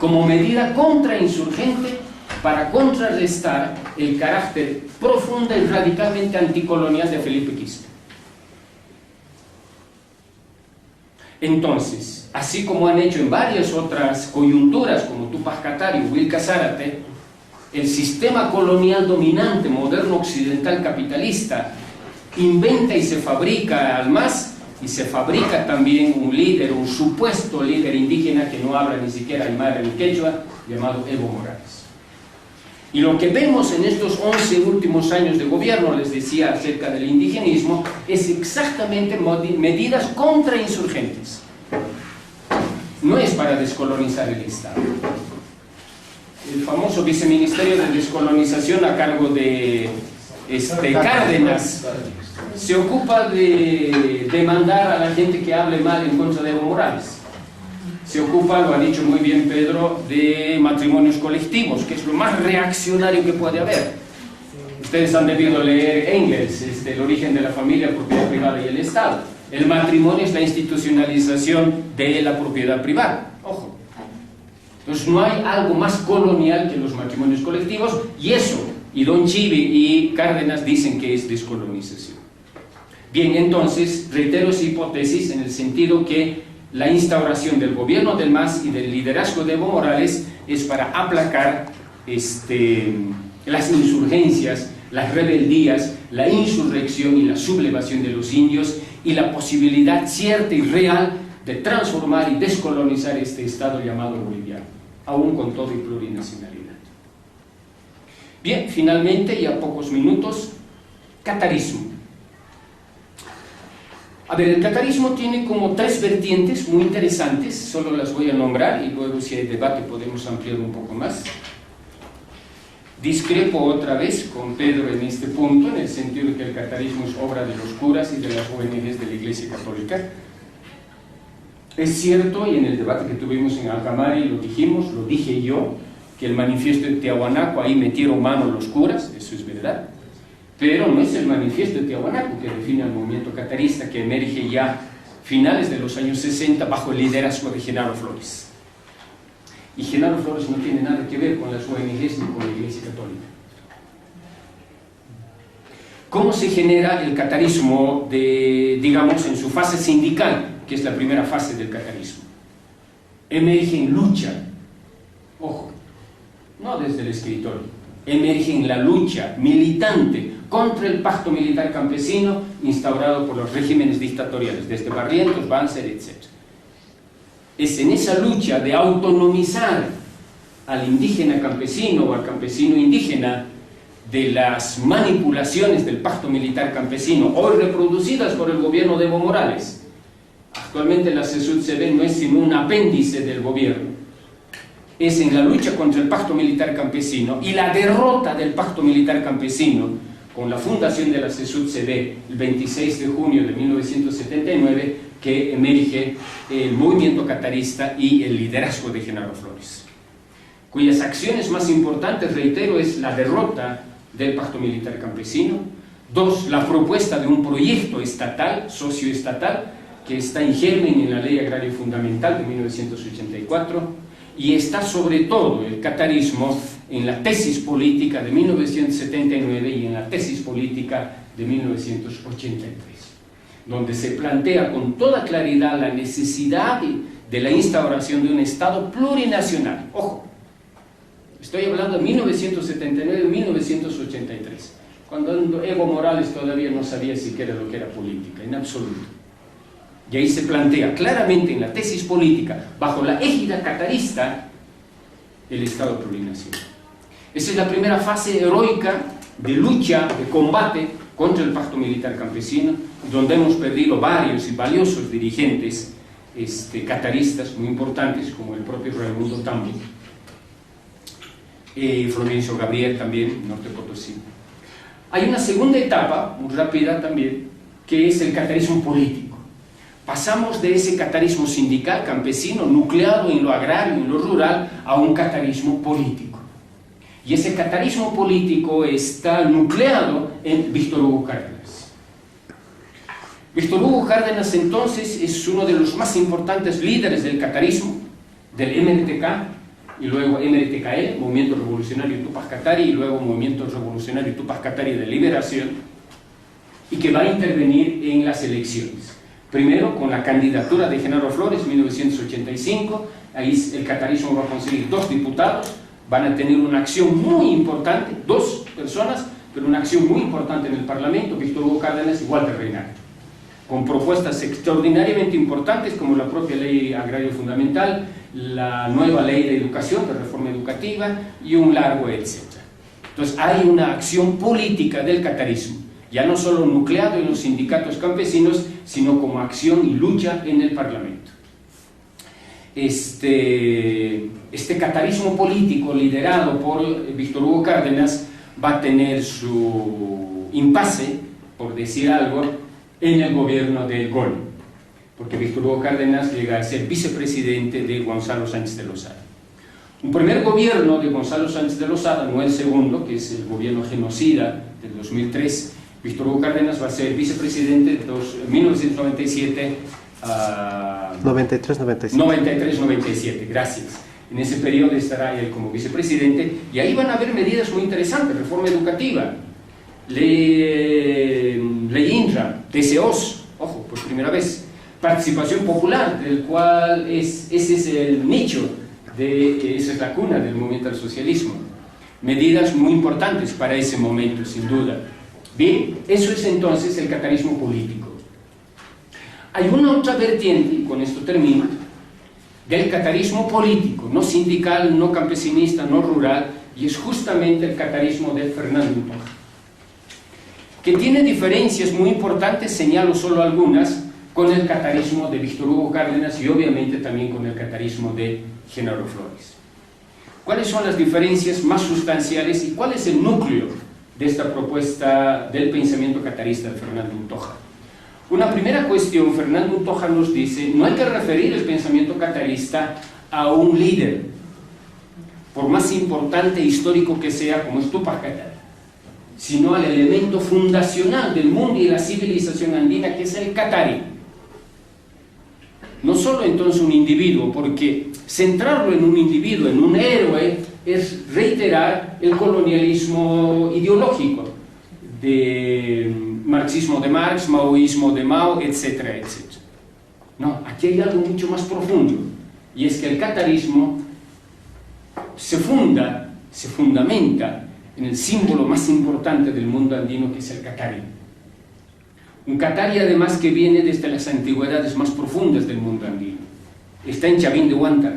como medida contrainsurgente para contrarrestar el carácter profundo y radicalmente anticolonial de Felipe Quispe. Entonces, así como han hecho en varias otras coyunturas, como Túpac Katari o Wilka Zárate, el sistema colonial dominante, moderno, occidental, capitalista, inventa y se fabrica al MAS, y se fabrica también un líder, un supuesto líder indígena que no habla ni siquiera aymara ni quechua, llamado Evo Morales. Y lo que vemos en estos 11 últimos años de gobierno, les decía acerca del indigenismo, es exactamente medidas contrainsurgentes. No es para descolonizar el Estado. El famoso viceministerio de descolonización a cargo de Cárdenas se ocupa de demandar a la gente que hable mal en contra de Evo Morales. Se ocupa, lo ha dicho muy bien Pedro, de matrimonios colectivos, que es lo más reaccionario que puede haber. Ustedes han debido leer Engels, El origen de la familia, propiedad privada y el Estado. El matrimonio es la institucionalización de la propiedad privada. Ojo. Entonces no hay algo más colonial que los matrimonios colectivos, y eso, y Don Chivi y Cárdenas dicen que es descolonización. Bien, entonces, reitero esa hipótesis en el sentido que la instauración del gobierno del MAS y del liderazgo de Evo Morales es para aplacar las insurgencias, las rebeldías, la insurrección y la sublevación de los indios, y la posibilidad cierta y real de transformar y descolonizar este Estado llamado boliviano, aún con todo y plurinacionalidad. Bien, finalmente, ya pocos minutos, catarismo. A ver, el catarismo tiene como tres vertientes muy interesantes, solo las voy a nombrar y luego si hay debate podemos ampliar un poco más. Discrepo otra vez con Pedro en este punto, en el sentido de que el catarismo es obra de los curas y de las ONGs de la Iglesia Católica. Es cierto, y en el debate que tuvimos en Alcamari lo dijimos, lo dije yo, que el manifiesto de Tiahuanaco, ahí metieron mano los curas, eso es verdad. Pero no es el manifiesto de Tiahuanaco que define al movimiento catarista, que emerge ya finales de los años 60 bajo el liderazgo de Genaro Flores. Y Genaro Flores no tiene nada que ver con las ONGs ni con la Iglesia Católica. ¿Cómo se genera el catarismo, digamos, en su fase sindical, que es la primera fase del catarismo? Emerge en lucha, ojo, no desde el escritorio, emerge en la lucha militante contra el pacto militar campesino instaurado por los regímenes dictatoriales, desde Barrientos, Banzer, etc. Es en esa lucha de autonomizar al indígena campesino o al campesino indígena de las manipulaciones del pacto militar campesino, hoy reproducidas por el gobierno de Evo Morales, Actualmente la CSUD-CB no es sino un apéndice del gobierno. Es en la lucha contra el pacto militar campesino y la derrota del pacto militar campesino con la fundación de la CSUD-CB el 26 de junio de 1979 que emerge el movimiento catarista y el liderazgo de Genaro Flores, cuyas acciones más importantes, reitero, es la derrota del pacto militar campesino. 2, la propuesta de un proyecto estatal, socioestatal, que está en germen en la Ley Agraria Fundamental de 1984, y está sobre todo el catarismo en la tesis política de 1979 y en la tesis política de 1983, donde se plantea con toda claridad la necesidad de la instauración de un Estado plurinacional. Ojo, estoy hablando de 1979 y 1983, cuando Evo Morales todavía no sabía siquiera lo que era política, en absoluto. Y ahí se plantea claramente en la tesis política, bajo la égida catarista, el Estado plurinacional. Esa es la primera fase heroica de lucha, de combate contra el pacto militar campesino, donde hemos perdido varios y valiosos dirigentes cataristas muy importantes, como el propio Raimundo Tambo, Florencio Gabriel también, Norte Potosí. Hay una segunda etapa, muy rápida también, que es el catarismo político. Pasamos de ese catarismo sindical, campesino, nucleado en lo agrario, en lo rural, a un catarismo político. Y ese catarismo político está nucleado en Víctor Hugo Cárdenas. Víctor Hugo Cárdenas entonces es uno de los más importantes líderes del catarismo, del MRTK, y luego MRTKL, Movimiento Revolucionario Tupac Katari, y luego Movimiento Revolucionario Tupac Katari de Liberación, y que va a intervenir en las elecciones. Primero con la candidatura de Genaro Flores, 1985, ahí el catarismo va a conseguir 2 diputados, van a tener una acción muy importante, 2 personas, pero una acción muy importante en el Parlamento, Víctor Hugo Cárdenas y Walter Reinhardt, con propuestas extraordinariamente importantes como la propia Ley Agraria Fundamental, la nueva Ley de Educación, de reforma educativa y un largo etcétera. Entonces hay una acción política del catarismo, ya no solo nucleado en los sindicatos campesinos, sino como acción y lucha en el Parlamento. Este catarismo político liderado por Víctor Hugo Cárdenas va a tener su impasse, por decir algo, en el gobierno de Gol, porque Víctor Hugo Cárdenas llega a ser vicepresidente de Gonzalo Sánchez de Lozada. Un primer gobierno de Gonzalo Sánchez de Lozada, no el segundo, que es el gobierno genocida del 2003, Víctor Hugo Cárdenas va a ser vicepresidente de 1997 a 93-97, gracias. En ese periodo estará él como vicepresidente y ahí van a haber medidas muy interesantes, reforma educativa, ley INRA, TCOs, ojo, por primera vez, participación popular, del cual ese es el nicho, esa es la cuna del movimiento al socialismo. Medidas muy importantes para ese momento, sin duda. Bien, eso es entonces el catarismo político. Hay una otra vertiente, y con esto termino, del catarismo político, no sindical, no campesinista, no rural, y es justamente el catarismo de Fernando Untoja, que tiene diferencias muy importantes, señalo solo algunas, con el catarismo de Víctor Hugo Cárdenas y obviamente también con el catarismo de Genaro Flores. ¿Cuáles son las diferencias más sustanciales y cuál es el núcleo de esta propuesta del pensamiento catarista de Fernando Untoja? Una primera cuestión, Fernando Untoja nos dice, no hay que referir el pensamiento catarista a un líder, por más importante e histórico que sea, como es Tupac Katari, sino al elemento fundacional del mundo y la civilización andina, que es el catari. No solo entonces un individuo, porque centrarlo en un individuo, en un héroe, es reiterar el colonialismo ideológico de marxismo de Marx, maoísmo de Mao, etcétera, etcétera. No, aquí hay algo mucho más profundo, y es que el catarismo se fundamenta en el símbolo más importante del mundo andino, que es el catari. Un catari además que viene desde las antigüedades más profundas del mundo andino. Está en Chavín de Huántar,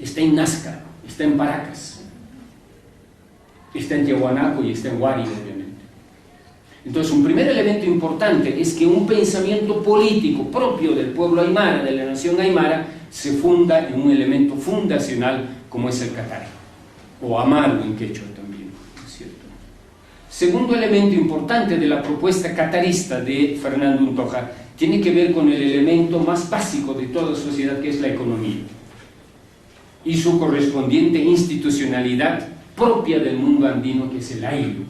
está en Nazca, está en Paracas, está en Tiahuanaco y está en Huari, obviamente. Entonces, un primer elemento importante es que un pensamiento político propio del pueblo aymara, de la nación aymara, se funda en un elemento fundacional como es el Qatari, o Amaru en quechua también, ¿no es cierto? Segundo elemento importante de la propuesta qatarista de Fernando Untoja tiene que ver con el elemento más básico de toda sociedad, que es la economía, y su correspondiente institucionalidad propia del mundo andino, que es el ayllu.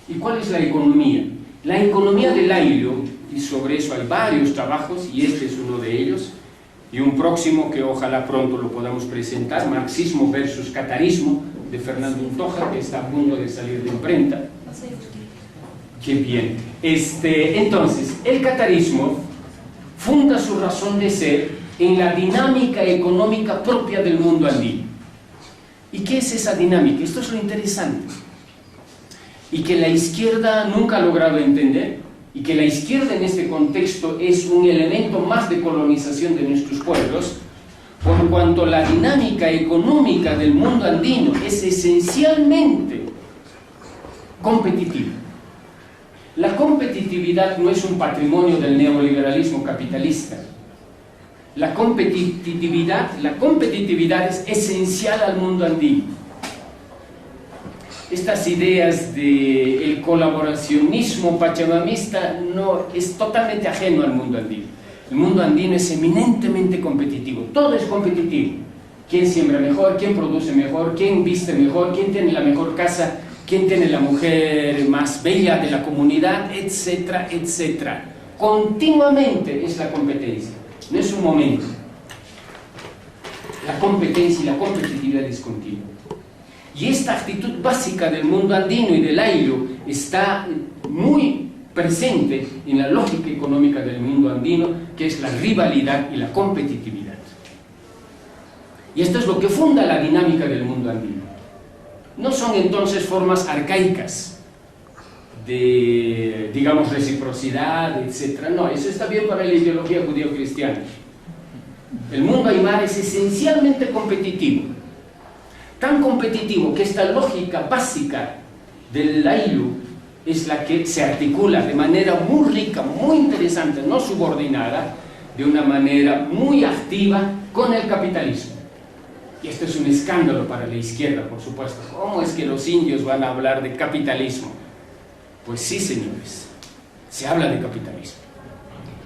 ¿Y cuál es la economía? La economía del ayllu, y sobre eso hay varios trabajos, y este es uno de ellos, y un próximo que ojalá pronto lo podamos presentar, Marxismo versus Qatarismo, de Fernando Untoja, que está a punto de salir de imprenta. Qué bien. Entonces, el qatarismo funda su razón de ser en la dinámica económica propia del mundo andino. ¿Y qué es esa dinámica? Esto es lo interesante. Y que la izquierda nunca ha logrado entender, y que la izquierda en este contexto es un elemento más de colonización de nuestros pueblos, por cuanto la dinámica económica del mundo andino es esencialmente competitiva. La competitividad no es un patrimonio del neoliberalismo capitalista. La competitividad es esencial al mundo andino. Estas ideas del colaboracionismo pachamamista no es totalmente ajeno al mundo andino. El mundo andino es eminentemente competitivo, todo es competitivo. ¿Quién siembra mejor? ¿Quién produce mejor? ¿Quién viste mejor? ¿Quién tiene la mejor casa? ¿Quién tiene la mujer más bella de la comunidad? Etcétera, etcétera. Continuamente es la competencia, no es un momento. La competencia y la competitividad es continua. Y esta actitud básica del mundo andino y del ayllu está muy presente en la lógica económica del mundo andino, que es la rivalidad y la competitividad. Y esto es lo que funda la dinámica del mundo andino. No son entonces formas arcaicas de, digamos, reciprocidad, etc. No, eso está bien para la ideología judío-cristiana. El mundo aymara es esencialmente competitivo. Tan competitivo que esta lógica básica del ayllu es la que se articula de manera muy rica, muy interesante, no subordinada, de una manera muy activa con el capitalismo. Y esto es un escándalo para la izquierda, por supuesto. ¿Cómo es que los indios van a hablar de capitalismo? Pues sí, señores, se habla de capitalismo.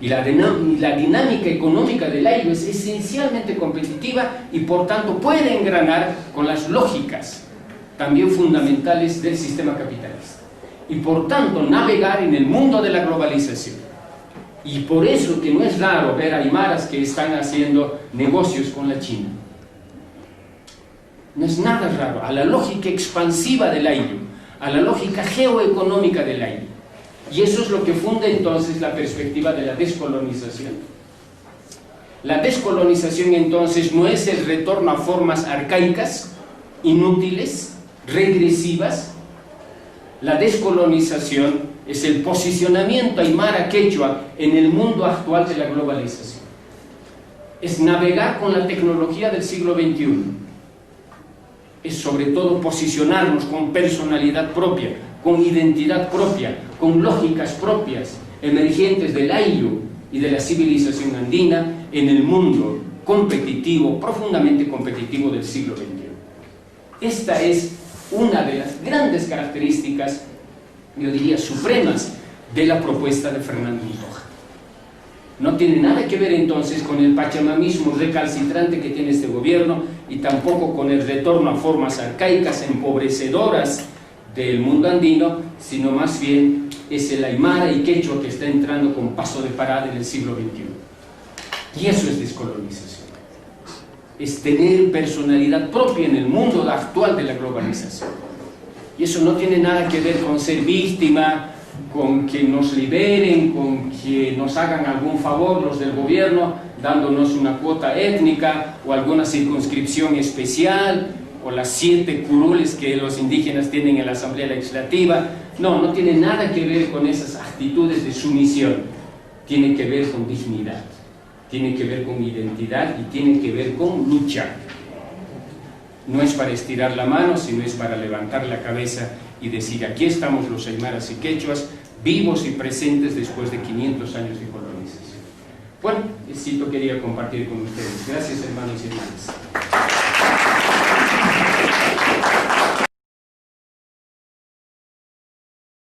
Y la dinámica económica del ayllu es esencialmente competitiva y por tanto puede engranar con las lógicas también fundamentales del sistema capitalista. Y por tanto navegar en el mundo de la globalización. Y por eso que no es raro ver aymaras que están haciendo negocios con la China. No es nada raro, a la lógica expansiva del ayllu, a la lógica geoeconómica del ayllu. Y eso es lo que funda entonces la perspectiva de la descolonización. La descolonización entonces no es el retorno a formas arcaicas, inútiles, regresivas. La descolonización es el posicionamiento aymara quechua en el mundo actual de la globalización. Es navegar con la tecnología del siglo XXI. Es sobre todo posicionarnos con personalidad propia, con identidad propia, con lógicas propias, emergentes del ayllu y de la civilización andina en el mundo competitivo, profundamente competitivo del siglo XXI. Esta es una de las grandes características, yo diría, supremas de la propuesta de Fernando Untoja. No tiene nada que ver entonces con el pachamamismo recalcitrante que tiene este gobierno y tampoco con el retorno a formas arcaicas, empobrecedoras del mundo andino, sino más bien es el aymara y quechua que está entrando con paso de parada en el siglo XXI. Y eso es descolonización. Es tener personalidad propia en el mundo actual de la globalización. Y eso no tiene nada que ver con ser víctima, con que nos liberen, con que nos hagan algún favor los del gobierno, dándonos una cuota étnica o alguna circunscripción especial, o las 7 curules que los indígenas tienen en la Asamblea Legislativa. No, no tiene nada que ver con esas actitudes de sumisión. Tiene que ver con dignidad, tiene que ver con identidad y tiene que ver con lucha. No es para estirar la mano, sino es para levantar la cabeza y decir, aquí estamos los aymaras y quechuas, vivos y presentes después de 500 años de colonización. Bueno, esto quería compartir con ustedes. Gracias, hermanos y hermanas.